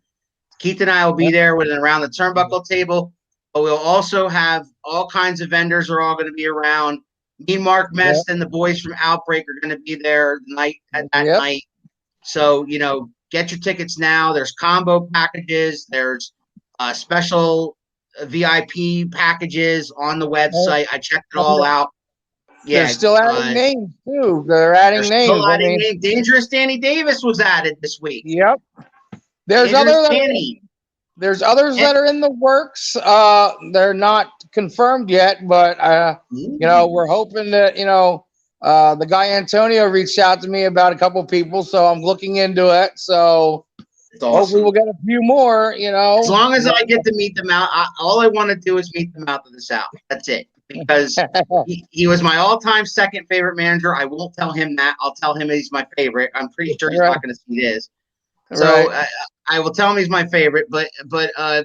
[SPEAKER 5] Keith and I will be there with an Around the Turnbuckle table, but we'll also have all kinds of vendors are all going to be around. Me, Mark Mest, and the boys from Outbreak are going to be there that night. So, get your tickets now. There's combo packages. There's special VIP packages on the website. I checked it all out. Yeah,
[SPEAKER 10] they're still adding names too. They're adding names.
[SPEAKER 5] Still adding names. Dangerous Danny Davis was added this week.
[SPEAKER 10] Yep. There's
[SPEAKER 5] Dangerous
[SPEAKER 10] others. There's others that are in the works. They're not confirmed yet, but we're hoping that the guy Antonio reached out to me about a couple people, so I'm looking into it. So hopefully we'll get a few more.
[SPEAKER 5] As long as I get to meet them out, all I want to do is meet them out to the South. That's it. Because he was my all-time second favorite manager. I won't tell him that. I'll tell him he's my favorite. I'm pretty sure he's not going to see this. So I will tell him he's my favorite. But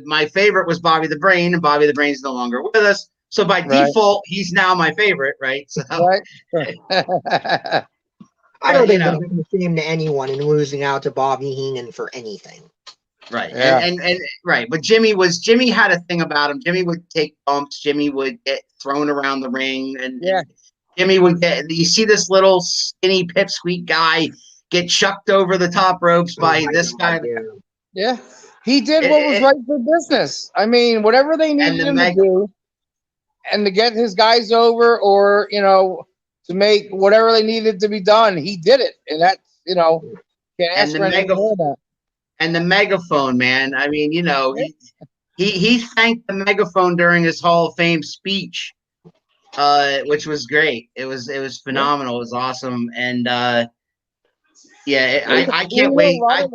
[SPEAKER 5] my favorite was Bobby the Brain, and Bobby the Brain's no longer with us. So by default, he's now my favorite, right? So,
[SPEAKER 7] I don't think it's a shame to anyone in losing out to Bobby Heenan for anything.
[SPEAKER 5] Right. Yeah. And right. But Jimmy had a thing about him. Jimmy would take bumps. Jimmy would get thrown around the ring. And Jimmy would you see this little skinny pipsqueak guy get chucked over the top ropes by this guy.
[SPEAKER 10] Yeah. He did what was right for business. I mean, whatever they needed him to do and to get his guys over or, to make whatever they needed to be done, he did it. And that's, can't ask for anything more than that.
[SPEAKER 5] And the megaphone, man. I mean, he thanked the megaphone during his Hall of Fame speech, which was great. It was phenomenal. It was awesome. And I can't wait.
[SPEAKER 10] A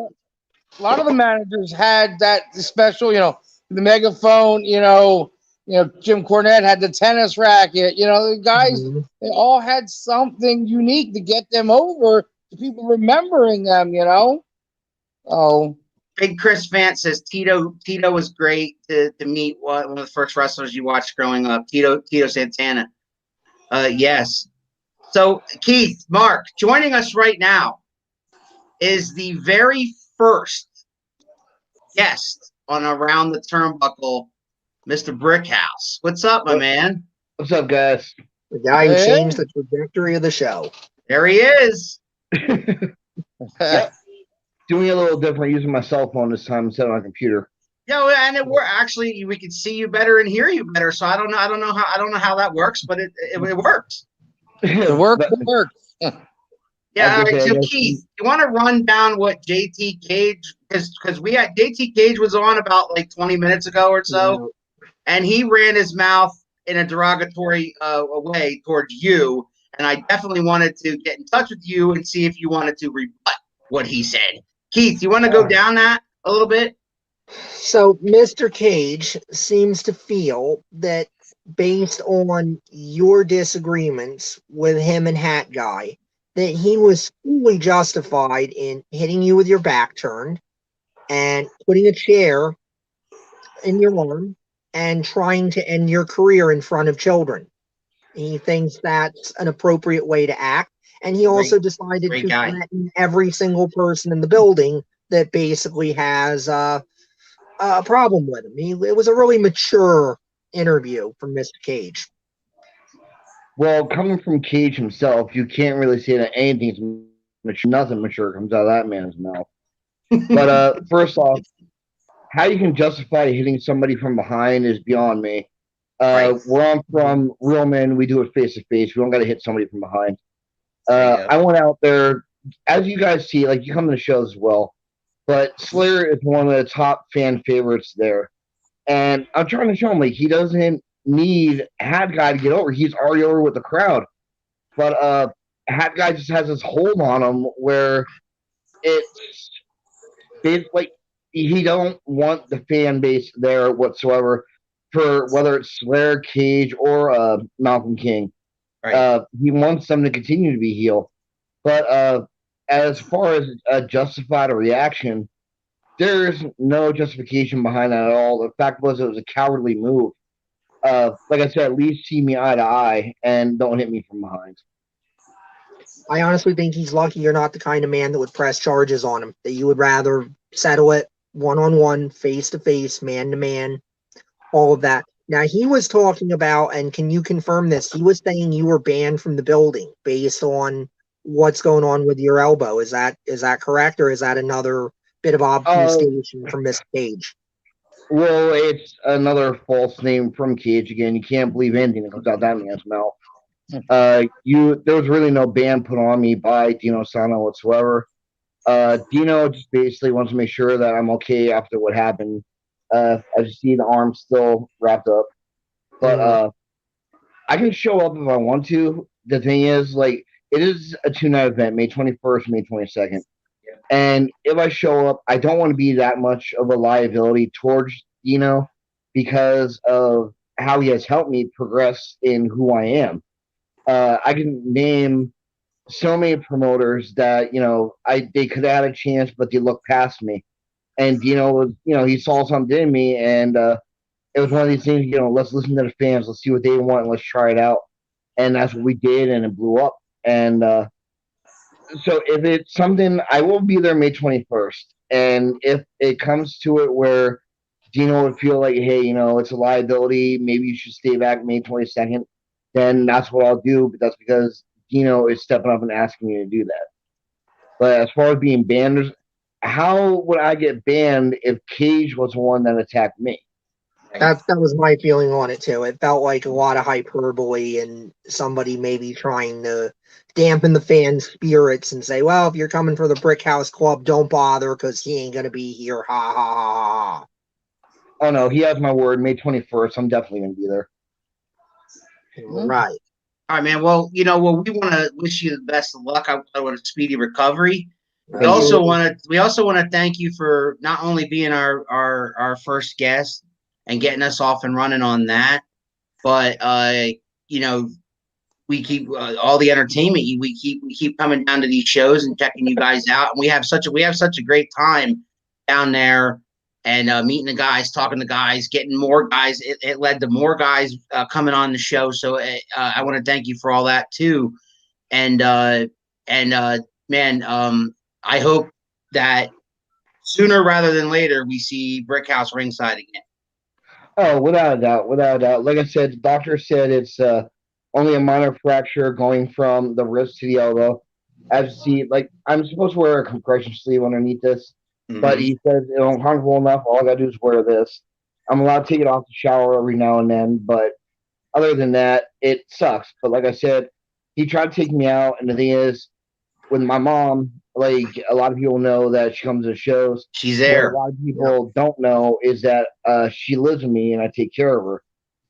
[SPEAKER 10] lot of the managers had that special, the megaphone. Jim Cornette had the tennis racket. The guys, they all had something unique to get them over to people remembering them. Oh,
[SPEAKER 5] Big Chris Vance says Tito was great to meet one of the first wrestlers you watched growing up. Tito Santana. Yes. So Keith, Mark, joining us right now is the very first guest on Around the Turnbuckle, Mr. Brickhouse. What's up, my man?
[SPEAKER 2] What's up, guys?
[SPEAKER 7] The guy who changed the trajectory of the show.
[SPEAKER 5] There he is.
[SPEAKER 2] Doing a little different, using my cell phone this time instead of my computer.
[SPEAKER 5] Yeah, and actually we can see you better and hear you better. So I don't know how that works, but it works.
[SPEAKER 10] It works.
[SPEAKER 5] Yeah. All right. So Keith, you want to run down what JT Cage because JT Cage was on about like 20 minutes ago or so, and he ran his mouth in a derogatory way towards you, and I definitely wanted to get in touch with you and see if you wanted to rebut what he said. Keith, you want to go down that a little bit?
[SPEAKER 7] So Mr. Cage seems to feel that based on your disagreements with him and Hat Guy, that he was fully justified in hitting you with your back turned and putting a chair in your arm and trying to end your career in front of children. He thinks that's an appropriate way to act. And he also decided to threaten every single person in the building that basically has a problem with him. It was a really mature interview from Mr. Cage.
[SPEAKER 2] Well, coming from Cage himself, you can't really say that anything's mature. Nothing mature comes out of that man's mouth. But first off, how you can justify hitting somebody from behind is beyond me. Where I'm from, real men, we do it face to face. We don't got to hit somebody from behind. I went out there, as you guys see, like you come to the shows as well, but Slayer is one of the top fan favorites there. And I'm trying to show him, like, he doesn't need Hat Guy to get over. He's already over with the crowd. But Hat Guy just has this hold on him where it's like he don't want the fan base there whatsoever for whether it's Slayer, Cage, or Malcolm King. He wants them to continue to be heel. But as far as a justified reaction, There's no justification behind that at all. The fact was it was a cowardly move. Like I said, at least see me eye to eye and don't hit me from behind.
[SPEAKER 7] I honestly think he's lucky you're not the kind of man that would press charges on him, that you would rather settle it one-on-one, face-to-face, man-to-man, all of that. Now, he was talking about, and can you confirm this? He was saying you were banned from the building based on what's going on with your elbow. Is that correct, or is that another bit of obfuscation from Miss Cage?
[SPEAKER 2] Well, it's another false name from Cage again. You can't believe anything that comes out that man's mouth. There was really no ban put on me by Dino Sano whatsoever. Dino just basically wants to make sure that I'm okay after what happened. As you see, the arm's still wrapped up, but I can show up if I want to. The thing is, like, it is a 2-night event, May 21st, May 22nd. And if I show up, I don't want to be that much of a liability towards Dino because of how he has helped me progress in who I am. I can name so many promoters that they could have had a chance, but they looked past me. And Dino was, he saw something in me, and it was one of these things. Let's listen to the fans, let's see what they want, and let's try it out. And that's what we did, and it blew up. And so if it's something, I will be there May 21st. And if it comes to it where Dino would feel like, hey, it's a liability, maybe you should stay back May 22nd, then that's what I'll do. But that's because Dino is stepping up and asking me to do that. But as far as being banned, how would I get banned if Cage was the one that attacked me?
[SPEAKER 7] That was my feeling on it too. It felt like a lot of hyperbole and somebody maybe trying to dampen the fans' spirits and say, well, if you're coming for the Brick House Club, don't bother because he ain't going to be here. Ha, ha, ha, ha.
[SPEAKER 2] Oh, no, he has my word. May 21st, I'm definitely going to be there.
[SPEAKER 7] Right.
[SPEAKER 5] All right, man. Well, we want to wish you the best of luck. I want a speedy recovery. We also want to thank you for not only being our first guest and getting us off and running on that, but we keep all the entertainment. We keep coming down to these shows and checking you guys out, and we have such a great time down there and meeting the guys, talking to guys, getting more guys. It led to more guys coming on the show. So I want to thank you for all that too, and man, I hope that sooner rather than later we see Brick House ringside again.
[SPEAKER 2] Oh, without a doubt, without a doubt. Like I said, the doctor said it's only a minor fracture going from the wrist to the elbow. As you see, like, I'm supposed to wear a compression sleeve underneath this, but he says I'm comfortable enough. All I gotta do is wear this. I'm allowed to take it off the shower every now and then, but other than that, it sucks. But like I said, he tried to take me out, and the thing is, with my mom, like, a lot of people know that she comes to shows.
[SPEAKER 5] She's there.
[SPEAKER 2] What a lot of people don't know is that she lives with me and I take care of her.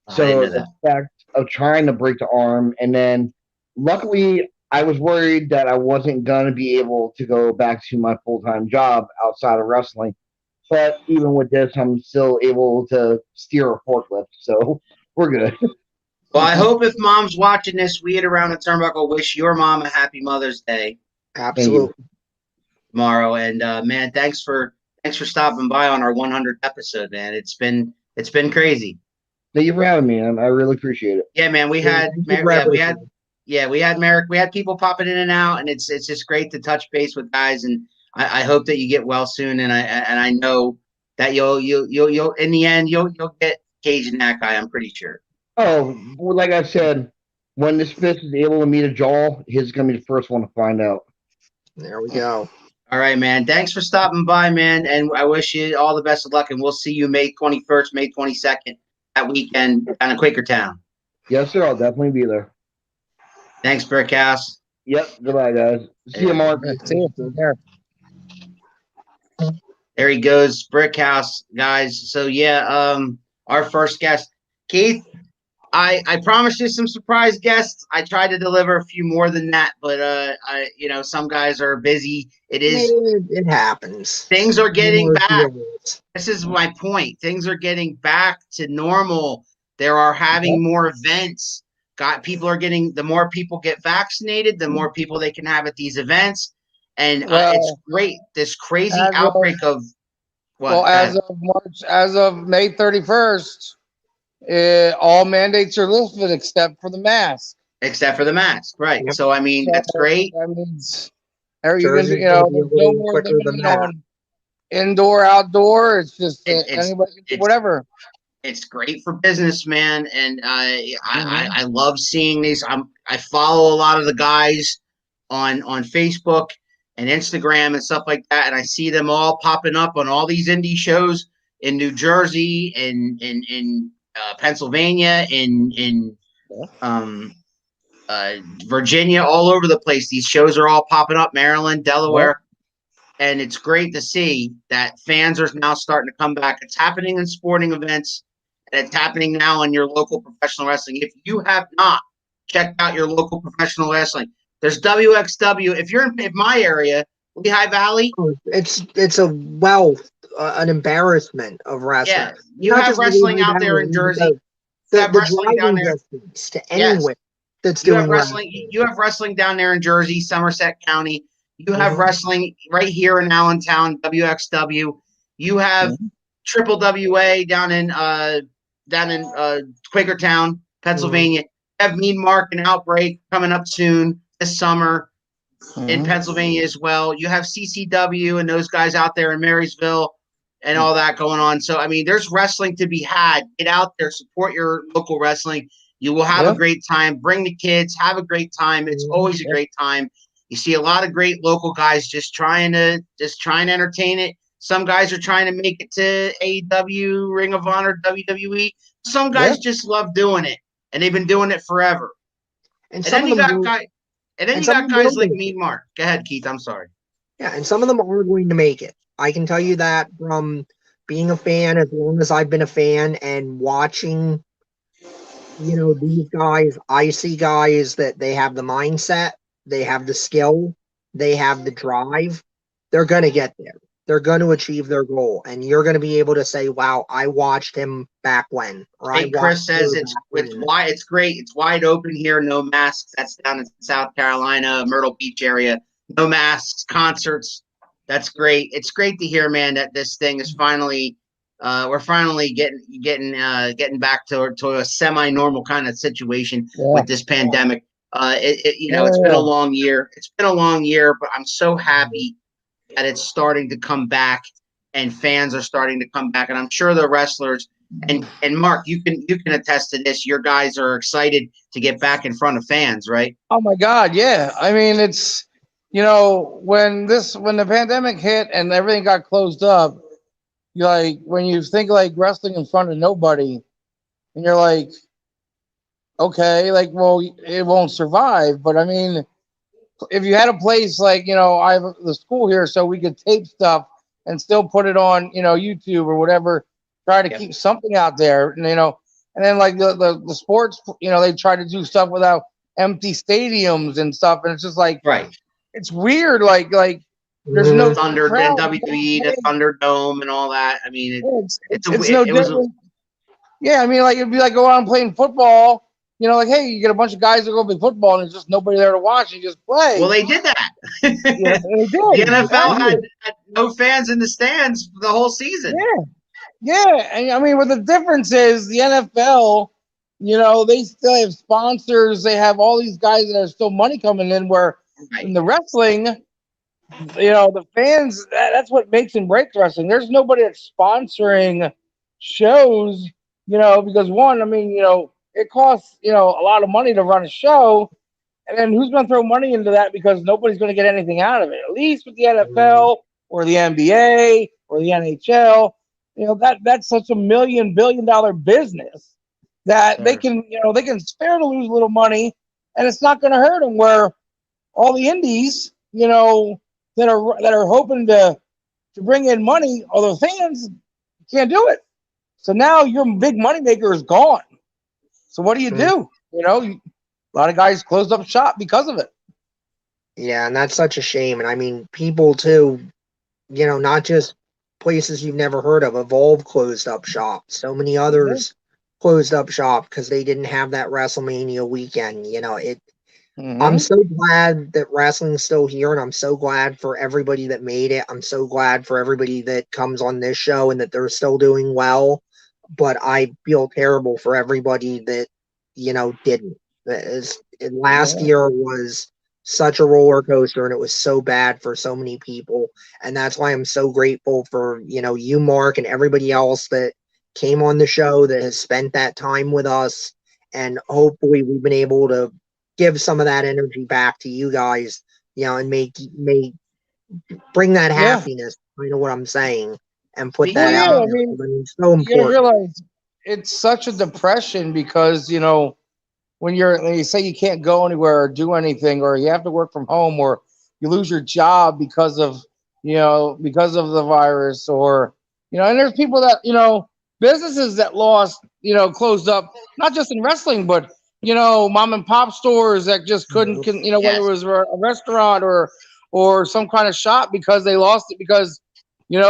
[SPEAKER 2] So the fact of trying to break the arm, and then luckily I was worried that I wasn't going to be able to go back to my full-time job outside of wrestling. But even with this, I'm still able to steer a forklift. So we're good.
[SPEAKER 5] Well, I hope if Mom's watching this, we at Around the Turnbuckle wish your mom a happy Mother's Day.
[SPEAKER 7] Absolutely.
[SPEAKER 5] Tomorrow, and man, thanks for stopping by on our 100th episode, man. It's been crazy.
[SPEAKER 2] Thank you for having me, man. I really appreciate it.
[SPEAKER 5] Yeah, man. We had Merrick. We had people popping in and out, and it's just great to touch base with guys. And I hope that you get well soon. And I know that you'll in the end you'll get Cage and that guy. I'm pretty sure.
[SPEAKER 2] Oh, well, like I said, when this fist is able to meet a jaw, he's gonna be the first one to find out.
[SPEAKER 7] There we go.
[SPEAKER 5] All right, man. Thanks for stopping by, man. And I wish you all the best of luck. And we'll see you May 21st, May 22nd, that weekend down in Quakertown.
[SPEAKER 2] Yes, sir. I'll definitely be there.
[SPEAKER 5] Thanks, Brick House.
[SPEAKER 2] Yep. Goodbye, guys. See you, Mark.
[SPEAKER 10] See you there.
[SPEAKER 5] There he goes, Brick House, guys. So, yeah, our first guest, Keith. I promised you some surprise guests. I tried to deliver a few more than that, but some guys are busy.
[SPEAKER 7] It happens.
[SPEAKER 5] Things are getting back. This is my point. Things are getting back to normal. There are having more events. The more people get vaccinated, the more people they can have at these events. And it's great. This crazy outbreak of
[SPEAKER 10] Well, as of May 31st, all mandates are lifted except for the mask.
[SPEAKER 5] Except for the mask, right?
[SPEAKER 7] Yep.
[SPEAKER 5] So I mean, that's great.
[SPEAKER 10] That means
[SPEAKER 7] Jersey's
[SPEAKER 10] you know,
[SPEAKER 7] gonna be a
[SPEAKER 10] there's no
[SPEAKER 7] little
[SPEAKER 10] more
[SPEAKER 7] quicker than
[SPEAKER 10] limited
[SPEAKER 7] that.
[SPEAKER 10] on indoor, outdoor. It's just anybody can do whatever.
[SPEAKER 5] It's great for business, man, and I love seeing these. I follow a lot of the guys on Facebook and Instagram and stuff like that, and I see them all popping up on all these indie shows in New Jersey, in Pennsylvania, in Virginia, all over the place. These shows are all popping up, Maryland, Delaware. And it's great to see that fans are now starting to come back. It's happening in sporting events, and it's happening now in your local professional wrestling. If you have not checked out your local professional wrestling, there's WXW. If you're in my area, Lehigh Valley,
[SPEAKER 7] it's an embarrassment of wrestling.
[SPEAKER 5] Yeah, you have wrestling out there in Jersey. You have wrestling down there
[SPEAKER 7] to anywhere that's
[SPEAKER 5] you
[SPEAKER 7] doing
[SPEAKER 5] have wrestling. You have wrestling down there in Jersey, Somerset County. You have wrestling right here in Allentown, WXW. You have Triple WA down in Quakertown, Pennsylvania. You have Mean Mark and Outbreak coming up soon this summer in Pennsylvania as well. You have CCW and those guys out there in Marysville and all that going on. So, I mean, there's wrestling to be had. Get out there, support your local wrestling. You will have a great time. Bring the kids, have a great time. It's always a great time. You see a lot of great local guys just trying to entertain it. Some guys are trying to make it to AEW, Ring of Honor, WWE. Some guys just love doing it, and they've been doing it forever. And then you got guys like Mean Mark. Go ahead, Keith. I'm sorry.
[SPEAKER 7] Yeah, and some of them are going to make it. I can tell you that from being a fan, as long as I've been a fan and watching, these guys. I see guys that they have the mindset. They have the skill, they have the drive. They're going to get there. They're going to achieve their goal. And you're going to be able to say, wow, I watched him back when. Or
[SPEAKER 5] hey, Chris says it's great. It's wide open here. No masks. That's down in South Carolina, Myrtle Beach area. No masks, concerts. That's great. It's great to hear, man, that this thing is finally we're finally getting back to a semi-normal kind of situation with this pandemic. It's been a long year. It's been a long year, but I'm so happy that it's starting to come back and fans are starting to come back. And I'm sure the wrestlers and Mark, you can attest to this. Your guys are excited to get back in front of fans, right?
[SPEAKER 10] Oh my God. Yeah. I mean, it's, when the pandemic hit and everything got closed up, when you think like wrestling in front of nobody and you're like, okay, it won't survive. But I mean, if you had a place like, I have the school here, so we could tape stuff and still put it on, YouTube or whatever, try to keep something out there, and then like the sports, they try to do stuff without empty stadiums and stuff. And it's just like, it's weird. Like there's no
[SPEAKER 5] Thunder
[SPEAKER 10] crowd.
[SPEAKER 5] and WWE, the Thunderdome and all that. I mean,
[SPEAKER 10] it's no different. Yeah. I mean, like, it'd be like go out and playing football. Hey, you get a bunch of guys that go play football and there's just nobody there to watch. You just play.
[SPEAKER 5] Well, they did that.
[SPEAKER 10] They did.
[SPEAKER 5] The NFL had no fans in the stands for the whole season.
[SPEAKER 10] Yeah. And I mean, what the difference is, the NFL, they still have sponsors. They have all these guys that are still money coming in, where in the wrestling, the fans, that's what makes and breaks wrestling. There's nobody that's sponsoring shows, because one, I mean, it costs, a lot of money to run a show. And then who's going to throw money into that, because nobody's going to get anything out of it? At least with the NFL or the NBA or the NHL, that's such a billion-dollar business that they can spare to lose a little money, and it's not going to hurt them. Where all the indies, that are hoping to bring in money, although fans can't do it. So now your big moneymaker is gone. So what do? A lot of guys closed up shop because of it.
[SPEAKER 7] Yeah, and that's such a shame. And I mean, people too, not just places you've never heard of. Evolve closed up shop. So many others closed up shop because they didn't have that WrestleMania weekend. I'm so glad that wrestling's still here, and I'm so glad for everybody that made it. I'm so glad for everybody that comes on this show and that they're still doing well. But I feel terrible for everybody that, didn't. Last year was such a roller coaster, and it was so bad for so many people. And that's why I'm so grateful for, you, Mark, and everybody else that came on the show that has spent that time with us. And hopefully we've been able to give some of that energy back to you guys, and bring that happiness. You know what I'm saying? And put that out there.
[SPEAKER 10] I mean,
[SPEAKER 7] it's so important.
[SPEAKER 10] You gotta realize it's such a depression because, when you say you can't go anywhere or do anything, or you have to work from home, or you lose your job because of the virus, or, and there's people that, businesses that lost, closed up, not just in wrestling, but mom and pop stores that just couldn't, whether it was a restaurant or some kind of shop, because they lost it because, you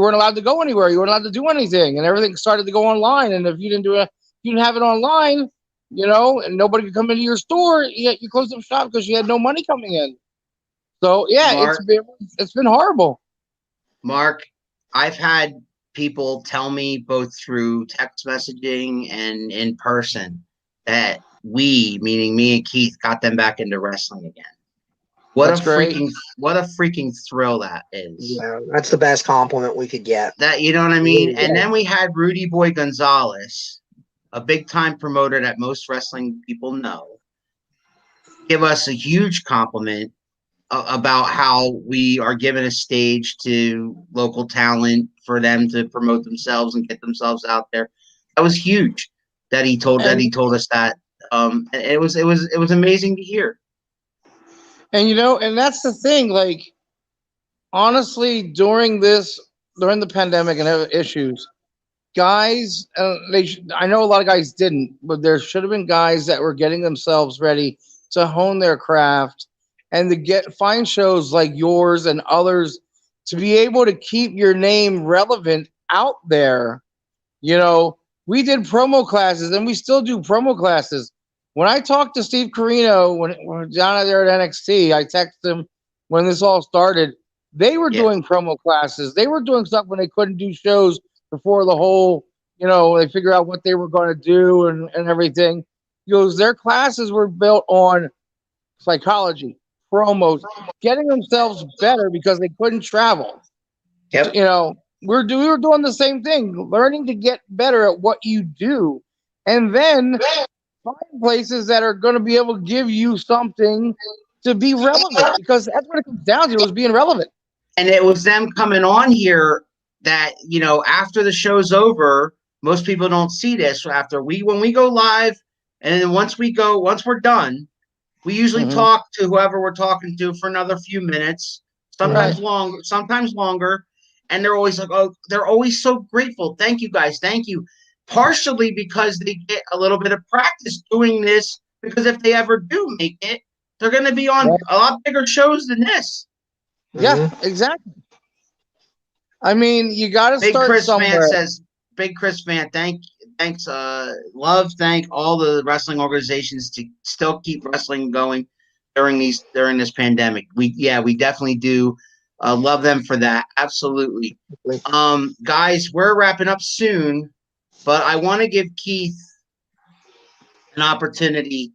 [SPEAKER 10] weren't allowed to go anywhere. You weren't allowed to do anything, and everything started to go online. And if you didn't have it online, and nobody could come into your store, you closed up shop because you had no money coming in. So yeah,
[SPEAKER 5] Mark,
[SPEAKER 10] it's been horrible.
[SPEAKER 5] Mark, I've had people tell me both through text messaging and in person that we, meaning me and Keith, got them back into wrestling again. What a freaking thrill that is.
[SPEAKER 7] Yeah, that's the best compliment we could get.
[SPEAKER 5] That, you know what I mean? And then we had Rudy Boy Gonzalez, a big time promoter that most wrestling people know, give us a huge compliment about how we are giving a stage to local talent for them to promote themselves and get themselves out there. That was huge that he told us that. It was amazing to hear.
[SPEAKER 10] And and that's the thing, like, honestly, during the pandemic and issues, guys, I know a lot of guys didn't, but there should have been guys that were getting themselves ready to hone their craft and to find shows like yours and others to be able to keep your name relevant out there. We did promo classes, and we still do promo classes. When I talked to Steve Carino when down there at NXT, I texted him when this all started. They were doing promo classes. They were doing stuff when they couldn't do shows before the whole, they figure out what they were going to do and everything. Their classes were built on psychology, promos, getting themselves better because they couldn't travel.
[SPEAKER 5] Yep.
[SPEAKER 10] We were doing the same thing, learning to get better at what you do, and then find places that are going to be able to give you something to be relevant, because that's what it comes down to, is being relevant.
[SPEAKER 5] And it was them coming on here that, after the show's over, most people don't see this. When we go live, and then once we're done, we usually talk to whoever we're talking to for another few minutes, sometimes longer. And they're always like, oh, they're always so grateful. Thank you guys. Thank you. Partially because they get a little bit of practice doing this, because if they ever do make it, they're going to be on a lot bigger shows than this.
[SPEAKER 10] Yeah, exactly. I mean, you got to start
[SPEAKER 5] Chris
[SPEAKER 10] somewhere.
[SPEAKER 5] Van says, Big Chris Van, thank all the wrestling organizations to still keep wrestling going during this pandemic. We definitely do love them for that. Absolutely. Guys, we're wrapping up soon, but I want to give Keith an opportunity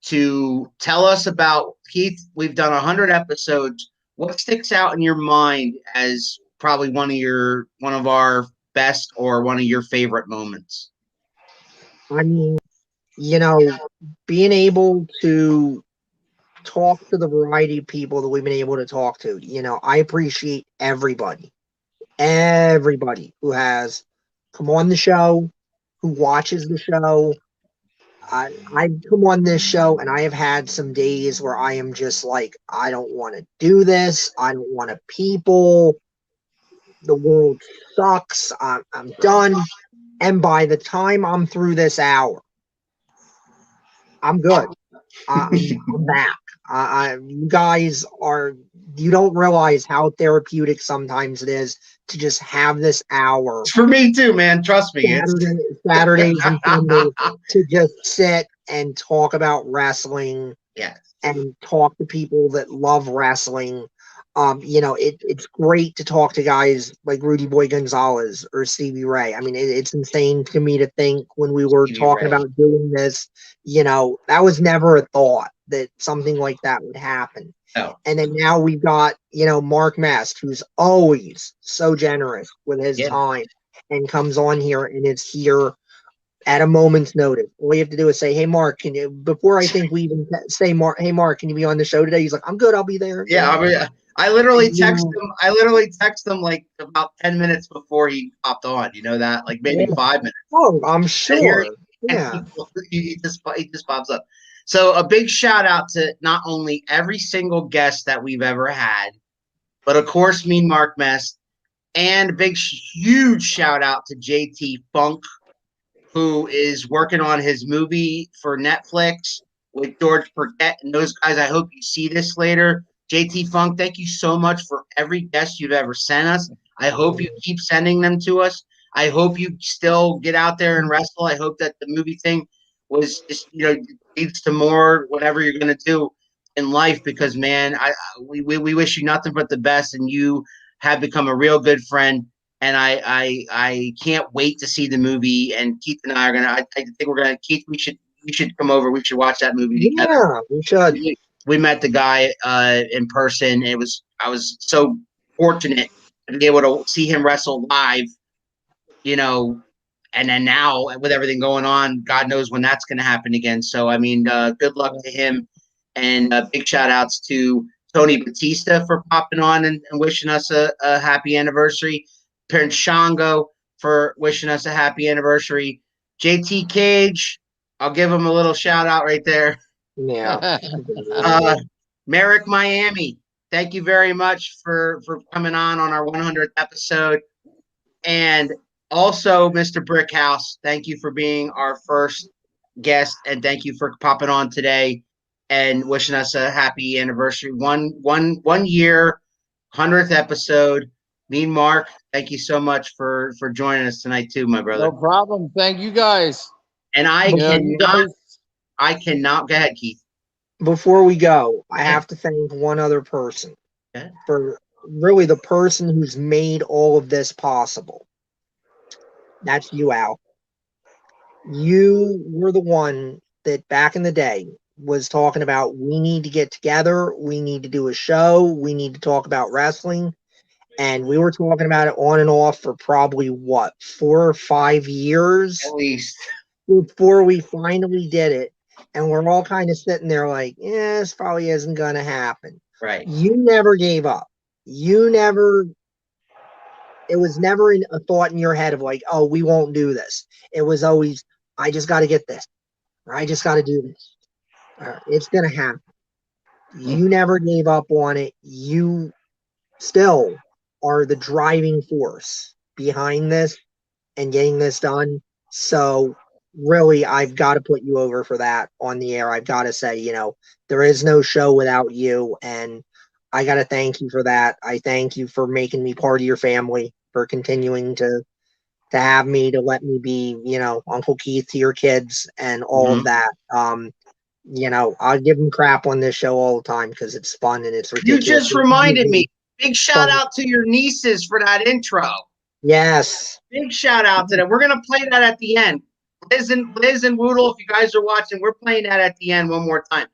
[SPEAKER 5] to tell us about, Keith, we've done 100 episodes. What sticks out in your mind as probably one of our best or one of your favorite moments?
[SPEAKER 7] I mean, being able to talk to the variety of people that we've been able to talk to. I appreciate everybody who has come on the show, who watches the show. I come on this show, and I have had some days where I am just like, I don't want to do this. I don't want to people. The world sucks. I'm done. And by the time I'm through this hour, I'm good. I'm back. You guys you don't realize how therapeutic sometimes it is to just have this hour.
[SPEAKER 5] For me too, man. Trust me.
[SPEAKER 7] Saturdays and Sundays to just sit and talk about wrestling
[SPEAKER 5] Yes.
[SPEAKER 7] and talk to people that love wrestling. It's great to talk to guys like Rudy Boy Gonzalez or Stevie Ray. I mean, it's insane to me to think when we were
[SPEAKER 5] Stevie
[SPEAKER 7] talking
[SPEAKER 5] Ray.
[SPEAKER 7] about doing this, that was never a thought that something like that would happen.
[SPEAKER 5] No.
[SPEAKER 7] And then now we've got, Mark Mast, who's always so generous with his time and comes on here and is here at a moment's notice. All you have to do is say, "Hey, Mark, can you?" Before I think we even say, "Mark, hey, Mark, can you be on the show today?" He's like, "I'm good. I'll be there."
[SPEAKER 5] Yeah, I mean, I literally text him. I literally text him like about 10 minutes before he popped on. You know that, like maybe 5 minutes.
[SPEAKER 7] Oh, I'm sure. Yeah.
[SPEAKER 5] He just pops up. So a big shout out to not only every single guest that we've ever had, but of course me, Mark Mest, and a big huge shout out to JT Funk, who is working on his movie for Netflix with George Burkett and those guys. I hope you see this later. JT Funk, thank you so much for every guest you've ever sent us. I hope you keep sending them to us. I hope you still get out there and wrestle. I hope that the movie thing was just, leads to more whatever you're going to do in life, because, man, we wish you nothing but the best, and you have become a real good friend. And I can't wait to see the movie. And Keith and I are gonna. I think we're gonna. Keith, we should come over. We should watch that movie together.
[SPEAKER 7] Yeah, we should.
[SPEAKER 5] We met the guy in person. I was so fortunate to be able to see him wrestle live. And then now with everything going on, God knows when that's going to happen again. So I mean, good luck to him, and big shout outs to Tony Batista for popping on and wishing us a happy anniversary. Parent Shango for wishing us a happy anniversary. JT Cage, I'll give him a little shout out right there.
[SPEAKER 7] Yeah.
[SPEAKER 5] Merrick Miami, thank you very much for coming on our 100th episode. And also, Mr. Brickhouse, thank you for being our first guest, and thank you for popping on today and wishing us a happy anniversary. One year, 100th episode. Me and Mark, thank you so much for joining us tonight too, my brother.
[SPEAKER 10] No problem. Thank you guys.
[SPEAKER 5] And I cannot go ahead, Keith.
[SPEAKER 7] Before we go, I have to thank one other person for really the person who's made all of this possible. That's you, Al. You were the one that back in the day was talking about, we need to get together, we need to do a show, we need to talk about wrestling. And we were talking about it on and off for probably 4 or 5 years
[SPEAKER 5] at least
[SPEAKER 7] before we finally did it. And we're all kind of sitting there like, this probably isn't going to happen.
[SPEAKER 5] Right.
[SPEAKER 7] You never gave up. It was never a thought in your head of like, oh, we won't do this. It was always, I just got to get this, or I just got to do this. It's going to happen. You never gave up on it. You still are the driving force behind this and getting this done. So really, I've got to put you over for that on the air. I've got to say, there is no show without you, and I got to thank you for that. I thank you for making me part of your family, for continuing to have me, to let me be, Uncle Keith to your kids and all of that. I'll give them crap on this show all the time because it's fun and it's ridiculous.
[SPEAKER 5] You just reminded me. Big shout out to your nieces for that intro.
[SPEAKER 7] Yes.
[SPEAKER 5] Big shout out to them. We're gonna play that at the end. Liz and Woodle, if you guys are watching, we're playing that at the end one more time.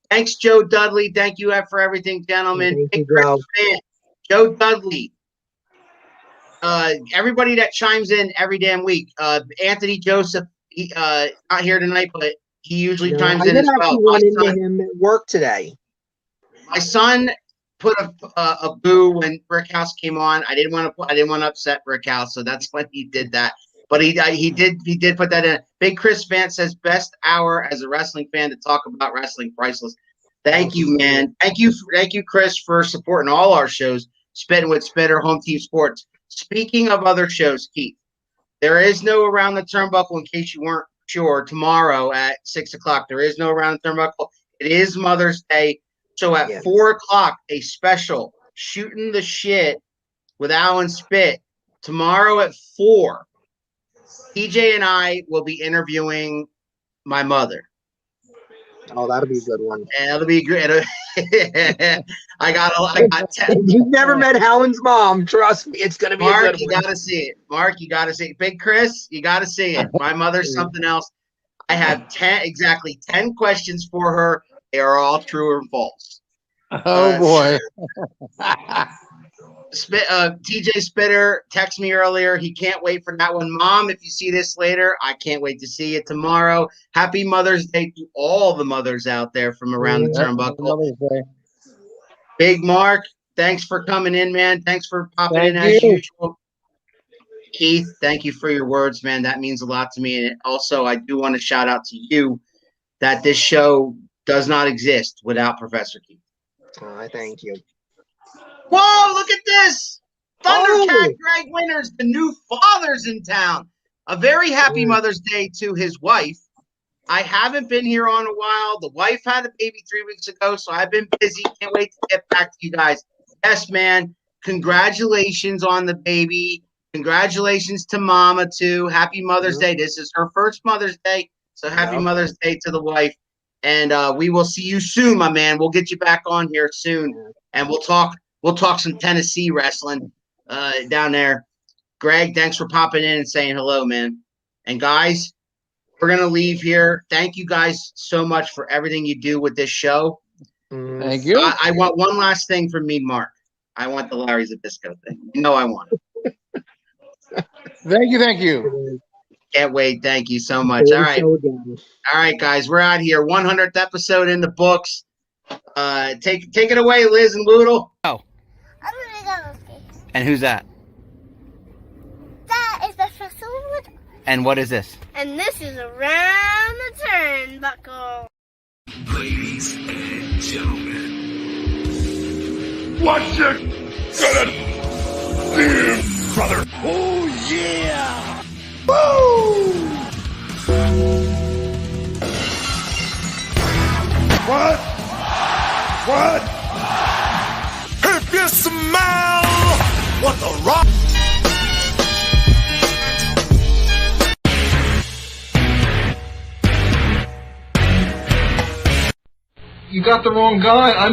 [SPEAKER 5] Thanks, Joe Dudley. Thank you for everything, gentlemen.
[SPEAKER 7] Thank you,
[SPEAKER 5] Joe Dudley. Everybody that chimes in every damn week. Anthony Joseph, not here tonight, but he usually chimes in as well.
[SPEAKER 7] I did actually run into him at work today.
[SPEAKER 5] My son put a boo when Brickhouse came on. I didn't want to upset Brickhouse, so that's when he did that. But he did put that in. Big Chris Vance says, best hour as a wrestling fan to talk about wrestling, priceless. Thank you, man. Thank you, Chris, for supporting all our shows. Spitting with Spitter, Home Team Sports. Speaking of other shows, Keith, there is no Around the Turnbuckle. In case you weren't sure, tomorrow at 6:00, there is no Around the Turnbuckle. It is Mother's Day. So at 4:00, a special Shooting the Shit with Alan Spit. Tomorrow at 4, TJ and I will be interviewing my mother.
[SPEAKER 7] Oh, that'll be a good one.
[SPEAKER 5] And it'll be great. I got 10.
[SPEAKER 7] If you've never met Helen's mom, trust me, it's gonna be a
[SPEAKER 5] Mark,
[SPEAKER 7] good
[SPEAKER 5] you
[SPEAKER 7] one.
[SPEAKER 5] gotta see it. Mark, you gotta see it. Big Chris, you gotta see it. My mother's something else. I have 10 questions for her. They are all true or false.
[SPEAKER 10] Oh boy.
[SPEAKER 5] TJ Spitter texted me earlier. He can't wait for that one. Mom, if you see this later, I can't wait to see it tomorrow. Happy Mother's Day to all the mothers out there from around the turnbuckle. Big Mark, thanks for coming in, man. Thanks for popping in as usual. Keith, thank you for your words, man. That means a lot to me. And also, I do want to shout out to you that this show does not exist without Professor Keith.
[SPEAKER 7] I thank you.
[SPEAKER 5] Whoa, look at this. Thundercat Greg Winters, the new father's in town. A very happy Mother's Day to his wife. I haven't been here on a while. The wife had a baby 3 weeks ago, so I've been busy. Can't wait to get back to you guys. Yes, man. Congratulations on the baby. Congratulations to Mama, too. Happy Mother's Day. This is her first Mother's Day, so happy Mother's Day to the wife. And we will see you soon, my man. We'll get you back on here soon, and we'll talk some Tennessee wrestling down there. Greg, thanks for popping in and saying hello, man. And guys, we're going to leave here. Thank you guys so much for everything you do with this show.
[SPEAKER 10] Thank you.
[SPEAKER 5] I want one last thing from me, Mark. I want the Larry Zbyszko thing. You know I want it.
[SPEAKER 10] Thank you.
[SPEAKER 5] Can't wait. Thank you so much. All right, guys, we're out here. 100th episode in the books. Take it away, Liz and Loodle.
[SPEAKER 11] Oh. And who's that?
[SPEAKER 1] That is Professor Wood.
[SPEAKER 11] And what is this?
[SPEAKER 1] And this is Around the Turnbuckle.
[SPEAKER 12] Ladies and gentlemen, what you gonna do, brother? Oh yeah! Woo! What? If you smell what the rock.
[SPEAKER 4] You got the wrong guy. I'm the